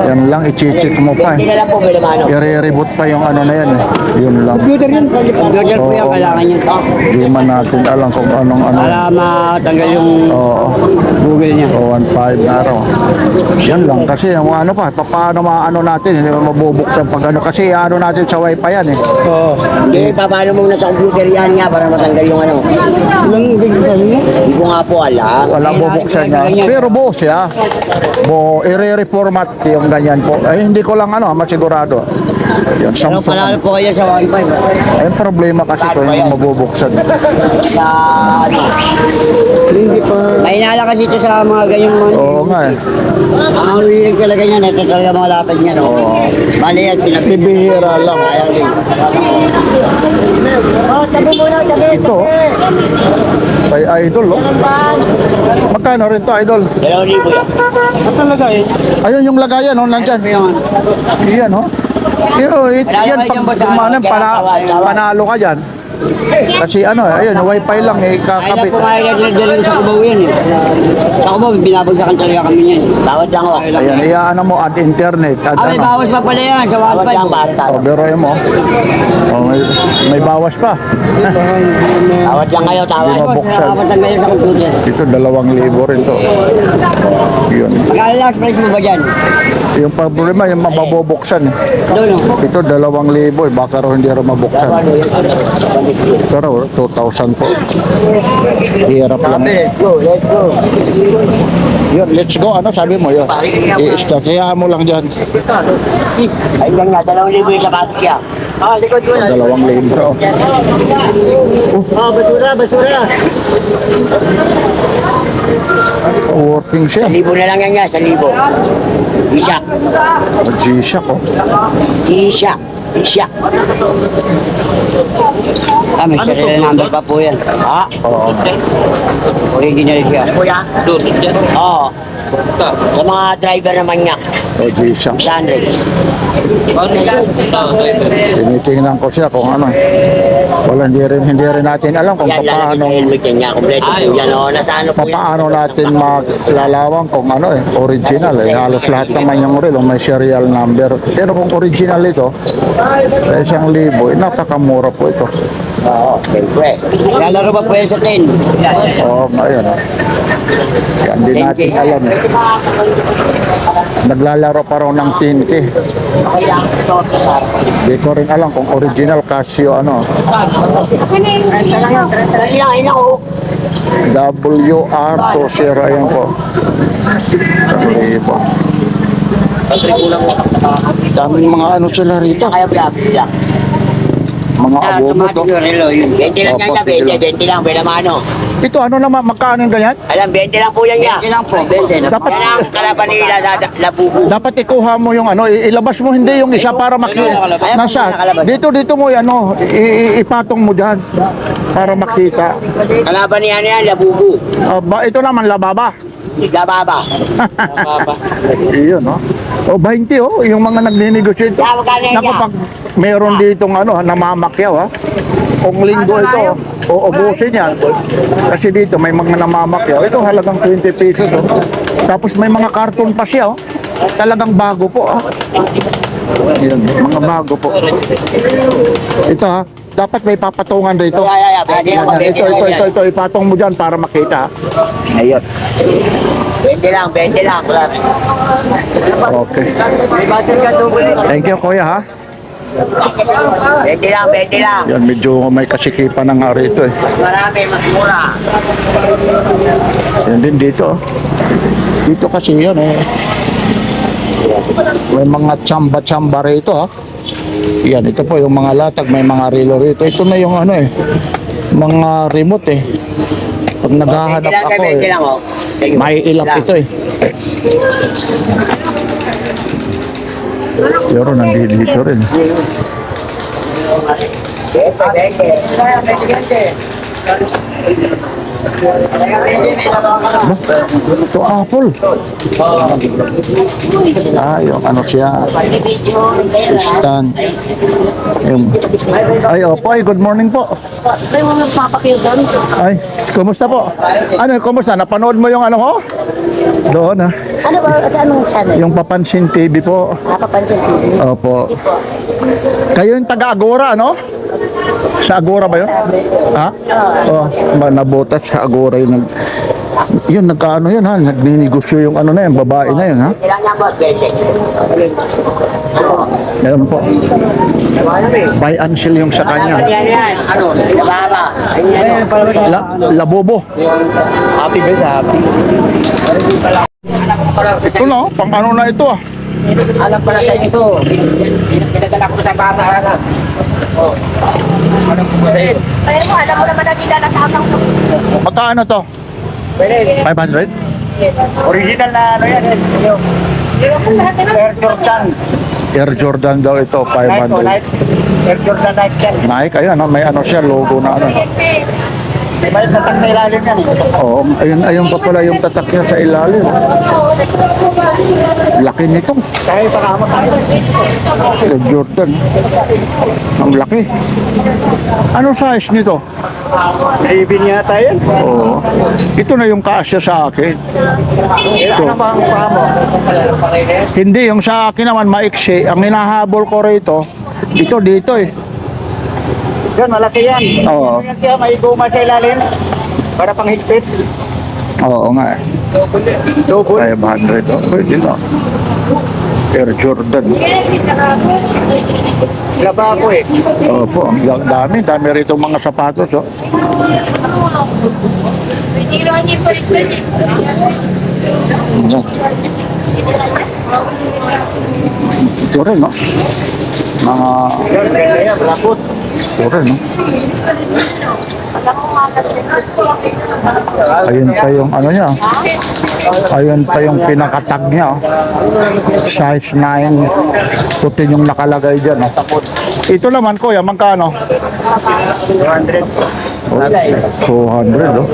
Yan lang, i-check mo pa eh. Hindi na lang po, Bilamano. I-reboot pa yung ano na yan eh. Yun lang. Computer po yan, kailangan yun. Hindi man natin alam kung anong ano. Para matanggal yung Oo. Google niya. 1.5 na araw. Yan lang. Kasi yung ano pa, paano maano natin, hindi mo mabubuksan pag ano. Kasi ano natin sa wifi yan eh. Hindi, paano muna sa computer yan nga para matanggal yung ano. Ilang gig sa niya? Hindi ko nga po alam. Walang bubuksan niya. Pero buo siya. Buo, i-reformat yung ganyan po. Ay, hindi ko lang ano, masigurado. Yan, Pero Samsung. panalo po kayo sa Wi-Fi. Ay, problema kasi ito, hindi mabubuksan. Sa ano? May inala kasi ito sa mga ganyang mga... Oo nga eh. Ang ulilig talaga niyan, ito talaga mga lapad niya, no? Bali yan, Bibihira lang. Ito, kay Idol, oh. Magkano rin to, Idol? 2,000 yan. Saan lagay? Ayun yung lagayan, oh, nandyan. Iyan, oh. Yan, pag dumanan, panalo ka dyan. Kasi ano, ayun, wifi lang eh, kakabit. Kaya pumayag na dyan sa Cubao yan eh. Sa Cubao, binabagsakan talaga kami yan. Bawat lang ako. Ayan, iyaano mo, add internet, add May ano. bawas pa pala yan sa Wi-Fi. Oh, biroy mo. Oh, may bawas pa. Tawad lang kayo, tawad. Hindi mabuksan. Nakapatan kayo sa computer. Ito, 2,000 rin to. Yun. Magkano last price mo ba dyan? Yung problema, yung mababubuksan eh. Doon, no? Ito, 2,000 eh. Baka raw hindi raw mabuksan. Pero 2,000 po. Hirap lang. Let's go, let's go. Yun, let's go. Ano sabi mo yun? I-start. Kaya mo lang dyan. Ay, yan nga, 2,000 yung sapatos siya. Likod ko 2,000. basura, basura. Working siya. 1,000 na lang yan nga, 1,000. Isa. G-Shock, oh. Isa. Isa. May serial number pa po yan. Oo. Original siya. Kuya? Oo. Sa mga driver naman niya, O, G-Shock. 600. Tinitingnan ko siya kung ano. Wala, hindi rin natin alam kung Yan lang paano yung helmet niya. Kompleto po yan. Nasa ano po yan. paano natin maglalawang kung ano original halos lahat naman yung relo may serial number, pero kung original ito sa 1,000 napakamura po ito. Oo, siyempre. Lalaro ba po yan sa 10? Ayan yan din natin alam naglalaro pa raw ng 10K. Di ko rin alam kung original Casio ano WR20 ayan po. Iba. Daming mga ano sila rito, Kaya bilang. mga abobo to. Automatic yung relo yun. 20 lang yan Opo, niya, 20 lang, pwede mano. Ito ano naman, magkano yung ganyan? Alam, 20 lang po yan niya. 20 lang po, 20. Dapat- Yan ang kalaban nila, labubu. Dapat ikuha mo yung ano, ilabas mo hindi yung isa para makita. Nasaan? Dito mo yan, ano, ipatong mo dyan para makita. Kalaban niya yan, labubu. Ito naman, lababa. Lababa. Iyon, no? O, 20, oh, yung mga nagninegosyo ito. Magkano yan? Naku, pag meron ditong ano, namamakyaw, ha? Kung linggo ito, uubusin yan. Kasi dito, may mga namamakyaw. Ito, halagang 20 pesos, oh. Tapos may mga karton pa siya, oh. Talagang bago po, ah. Yun, mga bago po. Ito, ha? Dapat may papatungan dito. Ito, ipatong mo dyan para makita. Ayun. 20 lang, 20 lang. Okay. Thank you, kuya, ha? 20 lang, 20 lang. Yan, medyo may kasikipan na nga rito, eh. Marami, mas mura. Yan din dito, oh. Dito kasi yan, eh. May mga tsamba-tsamba rito, ha? Yan, ito po yung mga latag, may mga relo rito. Ito na yung ano, eh. Mga remote, eh. Pag naghahanap 20 lang, ako, 20 eh. lang, oh. May ilap ito, eh. Pero nandito rin. Ito apple. Yung ano siya. Stand. Ay, opo. Ay, good morning po. May mga magpapakil doon. Ay, kumusta po? Ano, kumusta? Napanood mo yung ano ko? Doon, ha? Ano ba? Sa anong channel? Yung Papansin TV po. Napapansin ko. Opo. Kayo yung taga-Agora, no? Sa Agora ba yun? Ha? Oh, nabotas sa Agora yun. Yun, nagkaano yun, ha? Nagninegosyo yung ano na yun, babae na yun, ha? Ilan lang, boss? 20. Yan po. Buy and sell yung sa kanya. Yan. Ano? Lababa. Labobo. Happy ba sa happy? Ito na, pang ano na ito, ah. Alam pala sa inyo to. Pinadala ko sa bata. Oh. Ano po ba sa'yo? Kaya mo, alam mo naman na nilalatapang ko. Magkano to? 500? Original na ano yan. Air Jordan. Air Jordan daw ito, 500. Air Jordan Nike yan. Nike, ayun, ano, may ano siya, logo na ano. May balik tatak sa ilalim yan eh. Oo, ayun pa pala yung tatak niya sa ilalim. Laki nito. Kahit pakama tayo. Air Jordan. Ang laki. Anong size nito? Raven yata yan. Oo. Ito na yung kaasya sa akin. Ito. Ano ba ang pakama? Hindi, yung sa akin naman maiksi. Ang hinahabol ko rito, ito dito eh. Yan, malaki yan. Oo. Yan siya, may guma sa ilalim. Para pang higpit. Oo nga eh. Double. 500. Oh, pwede na. Air Jordan. Laba ako eh. Opo, ang dami rito mga sapatos. Oh. Yan. Ito rin, no? Mga... Yan, malapot. Ito rin, no? Ayun pa yung ano niya. Ayun pa yung pinakatag niya. Oh. Size 9. Puti yung nakalagay dyan. Oh. Ito naman, kuya, magkano? 200. 200, oh.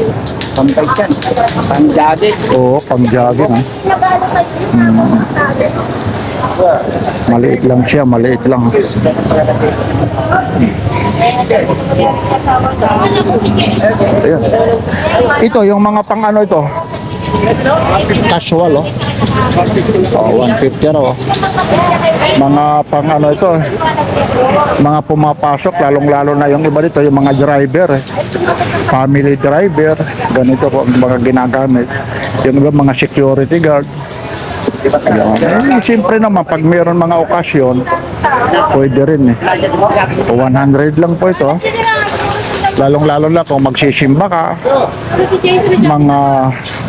Pampay yan. Panjagit. Oo, pang-jogging. Ha? Maliit lang siya, maliit lang. Ayan. Ito, yung mga pang ano ito? Casual, oh. Oh, 150 oh. Mga pang ano ito, mga pumapasok, lalong-lalo na yung iba dito, yung mga driver, family driver, ganito po ang mga ginagamit. Yung iba, mga security guard. Siyempre naman, pag mayroon mga okasyon, pwede rin eh. 100 lang po ito. Lalong-lalo na kung magsisimba ka, mga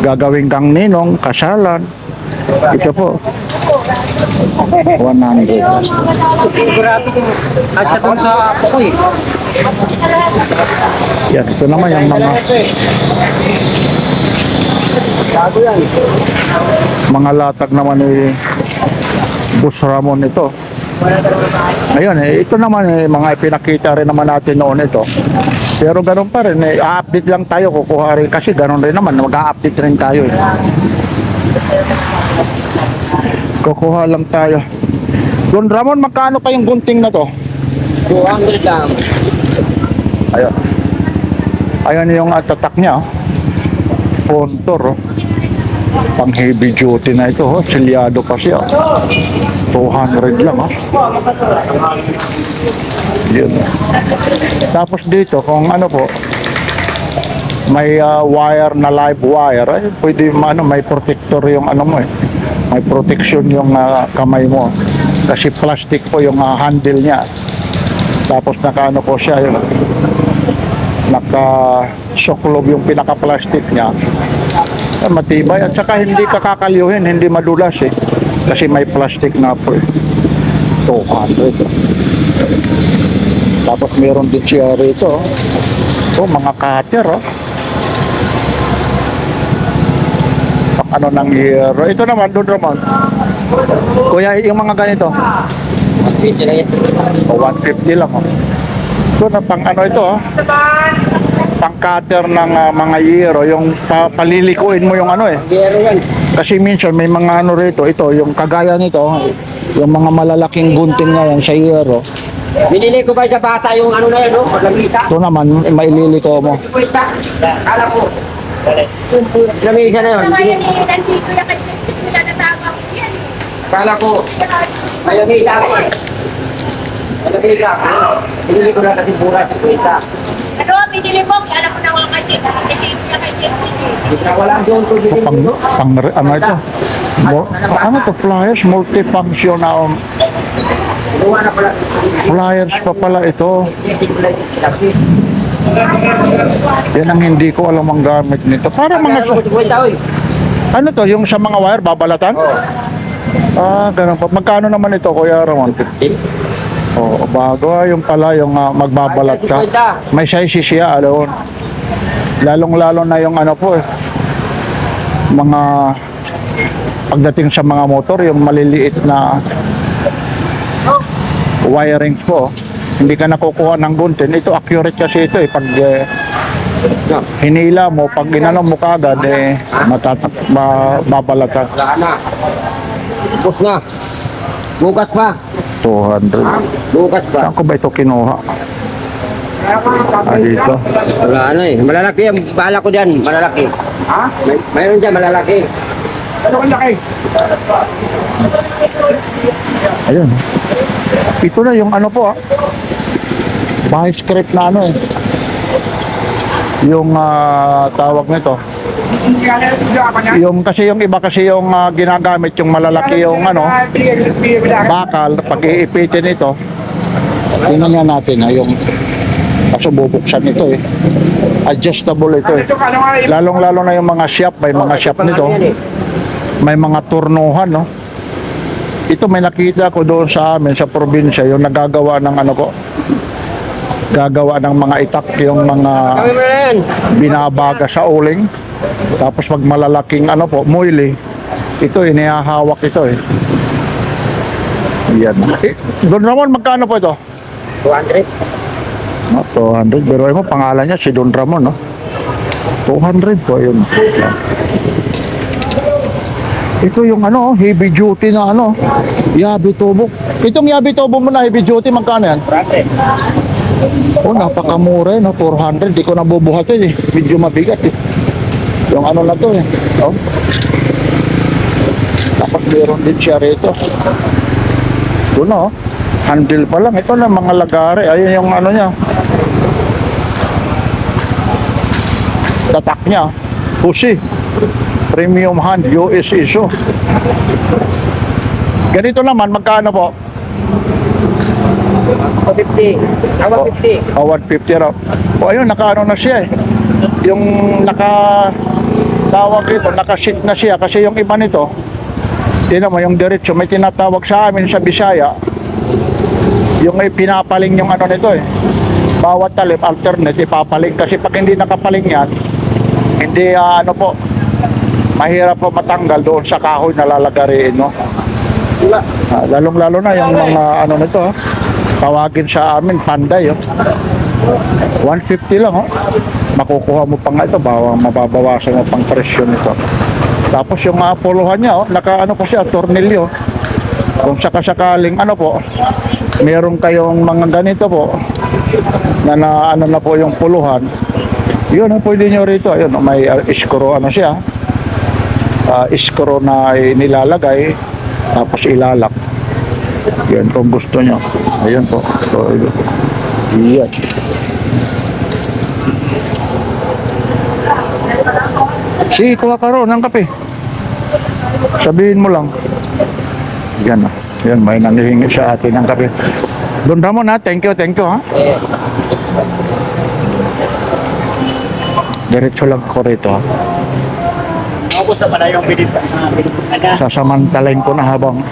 gagawin kang ninong, kasalan, ito po. 100. Asya doon sa apo ko eh. Yan, ito naman yung mga latag naman ni Boss Ramon ito. Ayun ito naman mga ipinakita rin naman natin noon ito. Pero ganun pa rin update lang tayo, kukuha rin kasi ganun rin naman, mag-a-update rin tayo eh. Kukuha lang tayo. Don Ramon, magkano pa yung gunting na to? 200 lang. Ayun. Ayun yung tatak niya. Fontor. Pang heavy duty na ito. Silyado pa siya. 200 lang. Yun. Tapos dito, kung ano po, may wire na live wire, ay, pwede may protector yung ano mo eh. May protection yung kamay mo. Kasi plastic po yung handle niya. Tapos nakaano po siya yun. Naka-soklob yung pinaka-plastic niya. Matibay at saka hindi kakakalyuhin, hindi madulas eh. Kasi may plastic na po eh. 200. Tapos meron din siya rito. Mga cutter oh. Ano ng year. Ito naman, doon naman. Kuya, yung mga ganito. 150 lang yan. 150 lang. Oh. Ito na pang ano ito. Oh. Pang cutter ng mga yero. Yung palilikuin mo yung ano eh. Biyero yan. Kasi minsan may mga ano rito. Ito, yung kagaya nito. Yung mga malalaking gunting na yan sa yero. Binili ko ba sa bata yung ano na yan, no? Paglamita. Ito naman, maililiko mo. Kala ko. Lamisa na yun. Nandito na kasi natawag ko yan. Kala ko. May lamisa ako. May lamisa ako. Binili ko na kasi pura sa kwenta. Ano, binili mo, alam ko na nga kasi, hindi ko na kasi. Wala doon ko binili Pang, ko. ano ito? Ano to? Flyers? Multifunction na Gawa na pala. flyers pa pala ito. Yan ang hindi ko alam ang gamit nito. Para mga ano to, yung sa mga wire babalatan? Ganun pa. Magkano naman ito, Kuya Ramon? Bago yung pala yung magbabalat ka. May size siya, alon. Lalong-lalo na yung ano po mga pagdating sa mga motor, yung maliliit na wirings po. Hindi ka nakukuha ng gunting. Ito accurate kasi ito eh. Pag hinila mo, pag inano mo kagad babalatan. Wala na. Bus na. Bukas pa. 200. Bukas pa. Saan ko ba ito kinuha? Dito. Wala na eh. Malalaki yan. Bahala ko dyan. Malalaki. Ha? Mayroon dyan malalaki. Ano ang laki? Ayun. Ito na yung ano po Bahay script na ano eh. Yung tawag nito. Yung kasi yung iba kasi yung ginagamit yung malalaki yung ano bakal pag iipitin ito. Tingnan nga natin yung kaso bubuksan ito eh. Adjustable ito eh. Lalong-lalo na yung mga shop, may mga shop nito. May mga turnuhan no. Ito may nakita ko doon sa amin sa probinsya yung nagagawa ng ano ko. Gagawa ng mga itak yung mga binabaga sa uling. Tapos pag malalaking ano po, muili. Ito inihahawak ito eh. Yan. Don Ramon, magkano po ito? 200. 200. Pero mo pangalan niya si Don Ramon no. 200 po yun. Ito yung ano, heavy duty na ano, Yabi Tubo. Itong Yabi Tubo mo na heavy duty, magkano yan? Oh, napakamura no, 400. Di ko nabubuhatin eh. Medyo mabigat eh. Yung ano na to eh. Oh. Tapos meron din siya rito. Ito na oh. Handle pa lang. Ito na mga lagari. Ayun yung ano niya. Tatak niya. Pusi. Premium hand. US issue. Ganito naman. Magkano po? 50. 150. 150 raw. O ayun, nakaano na siya eh. Yung tawag dito, nakasit na siya. Kasi yung iba nito, tinan mo, yung diretso, may tinatawag sa amin sa Bisaya. Yung may pinapaling yung ano nito eh. Bawat talip, alternate, ipapaling. Kasi pag hindi nakapaling yan, hindi ano po, mahirap po matanggal doon sa kahoy na lalagariin, no? Lalong-lalo na yung mga ano nito, ha? Tawagin sa amin, panday, oh. 150 lang, oh. Makukuha mo pa nga ito, mababawasan mo pang presyo nito. Tapos yung puluhan niya, oh, naka ano po siya, tornilyo. Kung sakasakaling ano po, meron kayong mga ganito po, na ano na po yung puluhan, yun ang pwede nyo rito. Ayun, may iskro ano siya, iskro na nilalagay, tapos ilalak. Yan kung gusto nyo. Ayun po. So, yan. Sige, kuha ka ron ng kape. Sabihin mo lang. Yan na. Yan, may nangihingi sa atin ng kape. Doon Ramon ha. Thank you ha. Diretso lang ko rito ha. Gusto pa na yung bilip. Sasamantalain ko na habang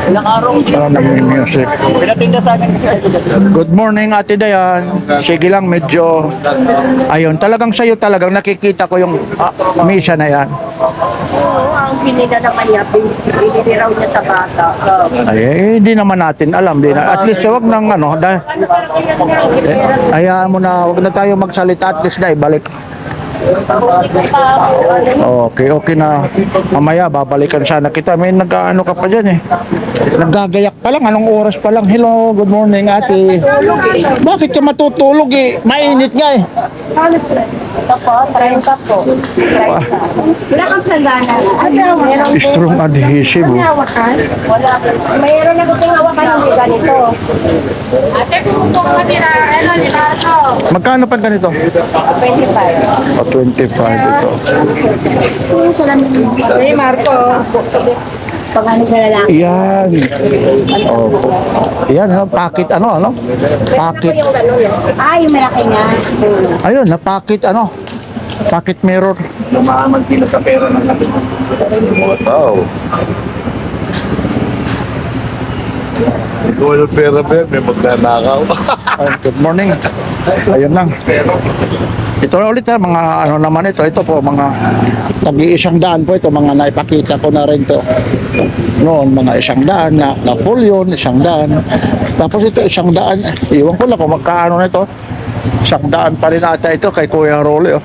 Ilang araw. nag-music. Pinatinda sa akin. Good morning Ate Dayan. Sige lang, medyo ayun, talagang sa'yo talagang nakikita ko yung misa na yan. Oo, ang pinila naman niya, pinili raw niya sa bata. Ay, hindi naman natin alam din. At least wag nang ano, hayaan mo na, wag na tayo magsalita, at least na ibalik. Okay na. Mamaya babalikan sana kita. May nag-ano ka pa dyan eh. Naggagayak pa lang. Anong oras pa lang? Hello, good morning ate. Bakit ka matutulog eh? Mainit nga eh. Ito po, 30 po. 30. Wala kang plagana. Meron Strong adhesive. Oh. Wala. Mayroon na kuting hawakan ng ganito. Ate, pumutok ka nila. Ano, nila ito. Magkano pa ganito? 25. 25 ito. Hey, Marco. Pagano sa lalaki. Yan. Opo. Yan, pakit ano? Pakit. Yung gano'n. Ay, yung malaki nga. Ayun, napakit ano? Pakit mirror. Magkilo sa pera ng labi. Wow. Ikaw yung pera ba yan? May magnanakaw. Good morning. Ayun lang. Ito na ulit ha, mga ano naman ito. Ito po, mga tag-100 po ito. Mga naipakita ko na rin to. Noon, mga 100 na full yun, 100. Tapos ito, 100. Iwan ko lang kung magkaano na ito. 100 pa rin ata ito kay Kuya Rolly. Oh.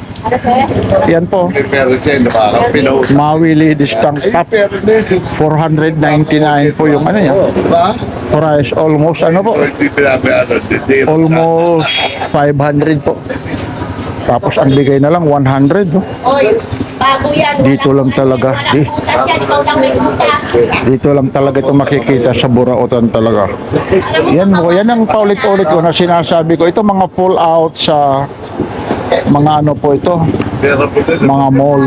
Yan po. May pera siya, nakakang pinuha. Maui Ladies Tank Top. 499 po yung ano yan. Ba? Price almost ano po. Hindi pinabayaan. Almost 500 po. Tapos ang bigay na lang 100. No? Oy, bago yan. Dito lang talaga. Butas yan, ikaw lang may butas. Dito lang talaga ito makikita sa Burautan talaga. Yan po, yan ang paulit-ulit ko na sinasabi ko. Ito mga pull out sa mga ano po ito, Pera po din. mga mall.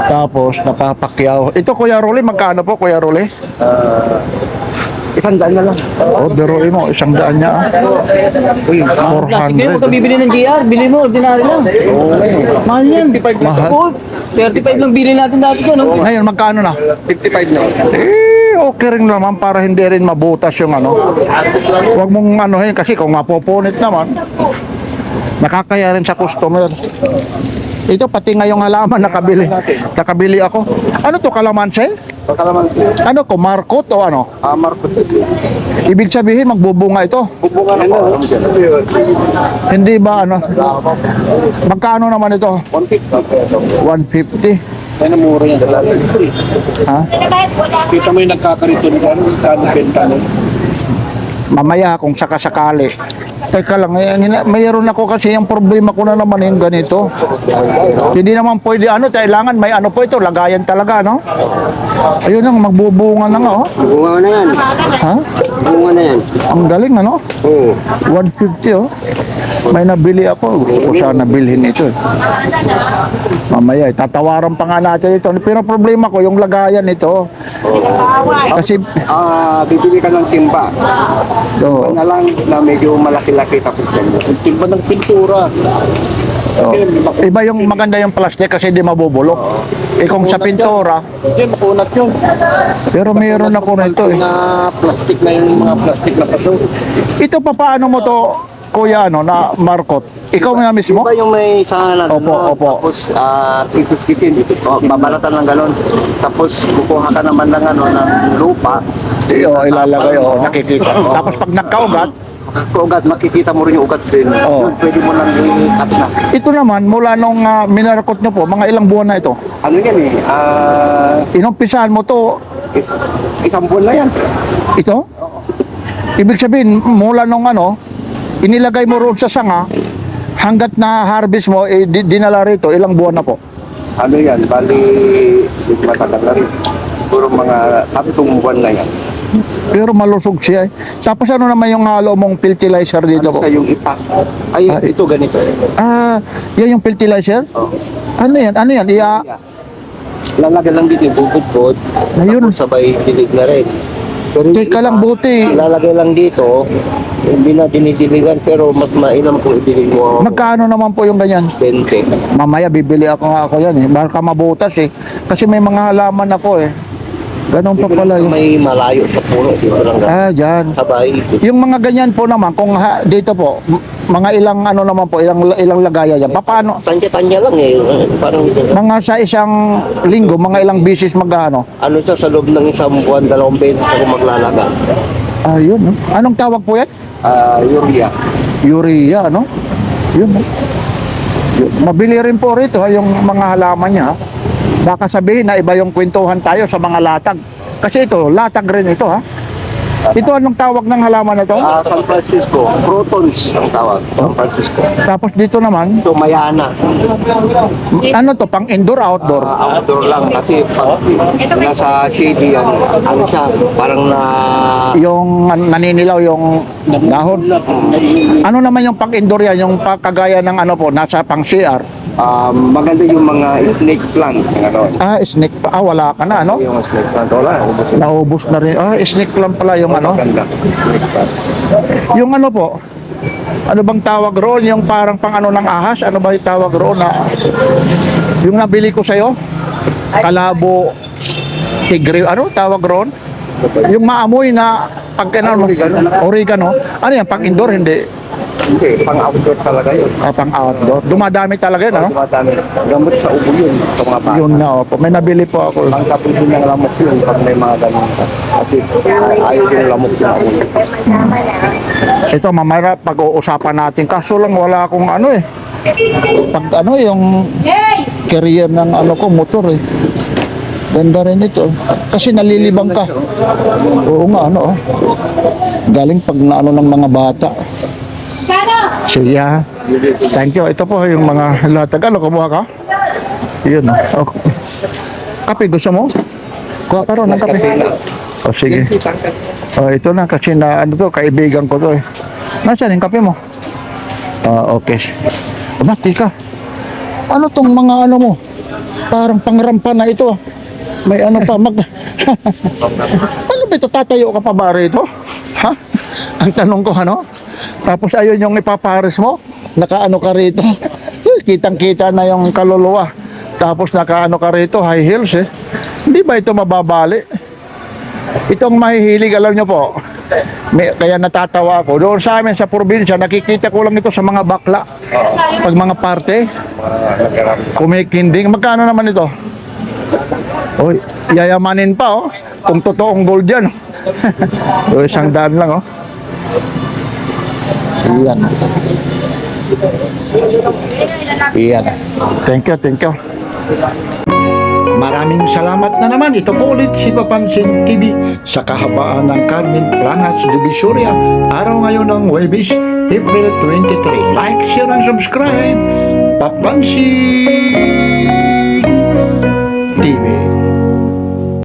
Tapos napapakyaw. Ito Kuya Rolly, magkano po Kuya Rolly? 100 na lang. Oh, biruin mo, 100 niya. Uy, Kaya 400. mo bibili ng GR, bili mo, ordinary lang. Mahal yan. Mahal. Oo, 35 lang bili natin dati ko, no? Ngayon, magkano na? 55 na. Okay rin naman para hindi rin mabutas yung ano. Huwag mong anuhin kasi kung mapupunit naman, nakakaya rin sa customer. Ito pati ngayong halaman nakabili. Nakabili ako. Ano to, kalamansi? Kalamansi. Ano ko, markot o ano? Marcos. Ibig sabihin, magbubunga ito. Bubunga na po. Hindi ba ano? Magkano naman ito? 150. 150. Yan ang mura yan. Ha? Kita mo yung nagkakariton ka, benta mo. Mamaya kung sakasakali. Teka lang, mayroon ako kasi yung problema ko na naman yung ganito. Hindi naman pwede ano, kailangan may ano po ito, lagayan talaga, no? Ayun lang, magbubunga na nga, oh. Bunga na yan. Ha? Bunga na yan. Ang galing, ano? Oo. 150, oh. May nabili ako. Gusto ko sana bilhin ito, eh. Mamaya, tatawaran pa nga natin ito. Pero problema ko, yung lagayan ito. Kasi, Bibili ka ng timba. oh, Na lang na medyo malaki-laki tapos ganyan. Yung timba ng pintura. iba yung maganda yung plastic kasi di mabubulok. Eh kung sa pintura, Hindi, makunat yun. pero mayroon ako nito, eh. Mga plastic na yung mga plastic na paso. Ito pa paano mo to, kuya, ano, na markot? Ikaw na mismo? Iba yung may sangalan. Opo, opo. Tapos, itis kitchen. Babalatan ng galon. Tapos, kukuha ka naman ng, ng lupa. Oo, ilalagay, oh, nakikita. Tapos pag nagkaugat, Ugat, makikita mo rin yung ugat din. Oo. Pwede mo nang i-cut na. ito naman, mula nung minarkot nyo po, mga ilang buwan na ito. Ano yan eh? Inumpisahan mo to, Isang buwan na yan. ito? Ibig sabihin, mula nung ano, inilagay mo roon sa sanga, hanggat na harvest mo, dinala rito, ilang buwan na po? Ano yan? Bali, hindi matagal na rin. Puro mga 3 buwan na yan. Pero malusog siya, eh. Tapos ano naman yung halo mong fertilizer dito po? Sa yung ipak. Ay, ito ganito eh. Yan yung fertilizer? Oh. Ano yan? Ano yan? Lalagyan lang dito yung bubod-bod. Ayun. Tapos sabay dilig na rin. Pero yung Teka lang, ipa, buti. Lalagay lang dito. Hindi na dinidiligan pero mas mainam kung idilig mo. Magkano naman po yung ganyan? 20. Mamaya bibili ako yan, eh. Baka mabutas, eh. Kasi may mga halaman ako, eh. Ganon pa Dito lang pala sa yun. may malayo sa puno. Dito lang Dyan. sabay. Yung mga ganyan po naman, kung dito po, mga ilang ano naman po, ilang lagayan yan. Paano? Tanya-tanya lang eh. Parang Mga sa isang linggo, mga ilang bisis mag-ano? ano siya sa loob ng isang buwan, 2 beses ako maglalaga. Ayun, no? Anong tawag po yan? Urea. Urea, ano? Yun, no? Mabili rin po rito, ha, yung mga halaman niya, ha? Baka sabihin na iba yung kwentuhan tayo sa mga latag. Kasi ito, latag rin ito, ha? Ito, anong tawag ng halaman na to? San Francisco. Protons ang tawag. San Francisco. Tapos dito naman, Ito Mayana. ano to, pang indoor, outdoor? Outdoor lang kasi pag nasa shady yan, ano siya, parang na Yung naninilaw yung dahon. Ano naman yung pang indoor yan, yung kagaya ng ano po, nasa pang CR? maganda yung mga snake plant. Yung ano, Snake pa. Wala ka na, ano? yung snake plant. Wala, ubos na. Naubos na rin. Snake lang pala yung ano. Maganda. Snake plant. Yung ano po, ano bang tawag roon? Yung parang pang ano ng ahas? Ano ba yung tawag roon? Yung nabili ko sa'yo? Kalabo, tigre, ano tawag roon? Yung maamoy na pag ano, oregano. Ano yan? Pang indoor? Hindi. Hindi, pang outdoor talaga yun. Pang outdoor. Dumadami talaga yun, ano? Dumadami. Gamot sa ubo yun, sa mga bata. Yun na, opo. May nabili po ako. Ang kapitid ng lamok yun pag may mga ganun. Kasi ayaw yung lamok yung ulo. Ito, mamaya pag-uusapan natin. Kaso lang wala akong ano eh. Pag ano, yung career ng ano ko, motor eh. Ganda rin ito. Kasi nalilibang ka. Oo nga, ano. Galing pag naano ng mga bata. Siya. Thank you. Ito po yung mga latag. Ano, kumuha ka? Yun. Okay. Kape, gusto mo? Kuha ka ron ng kape. O, sige. Ito na kasi na ano to, kaibigan ko to eh. Nasaan yung kape mo? Okay. Aba, tika. Ano tong mga ano mo? Parang pangrampa na ito. May ano pa ano ba ito? Tatayo ka pa ba rito? Ha? Ang tanong ko, ano? Tapos ayun yung ipapares mo, nakaano ka rito. Kitang-kita na yung kaluluwa. Tapos nakaano ka rito, high heels eh. Hindi ba ito mababali? Itong mahihilig, alam nyo po, kaya natatawa ako. Doon sa amin sa probinsya, nakikita ko lang ito sa mga bakla. Pag mga parte, kumikinding. Magkano naman ito? Uy, yayamanin pa oh. Kung totoong gold yan. O, 100 lang oh. Iyan. Iyan. Thank you, thank you. Maraming salamat na naman. Ito po ulit si Papansin TV sa kahabaan ng Carmen Planas Divisoria. Araw ngayon ng Huwebes, April 23. Like, share, and subscribe. Papansin!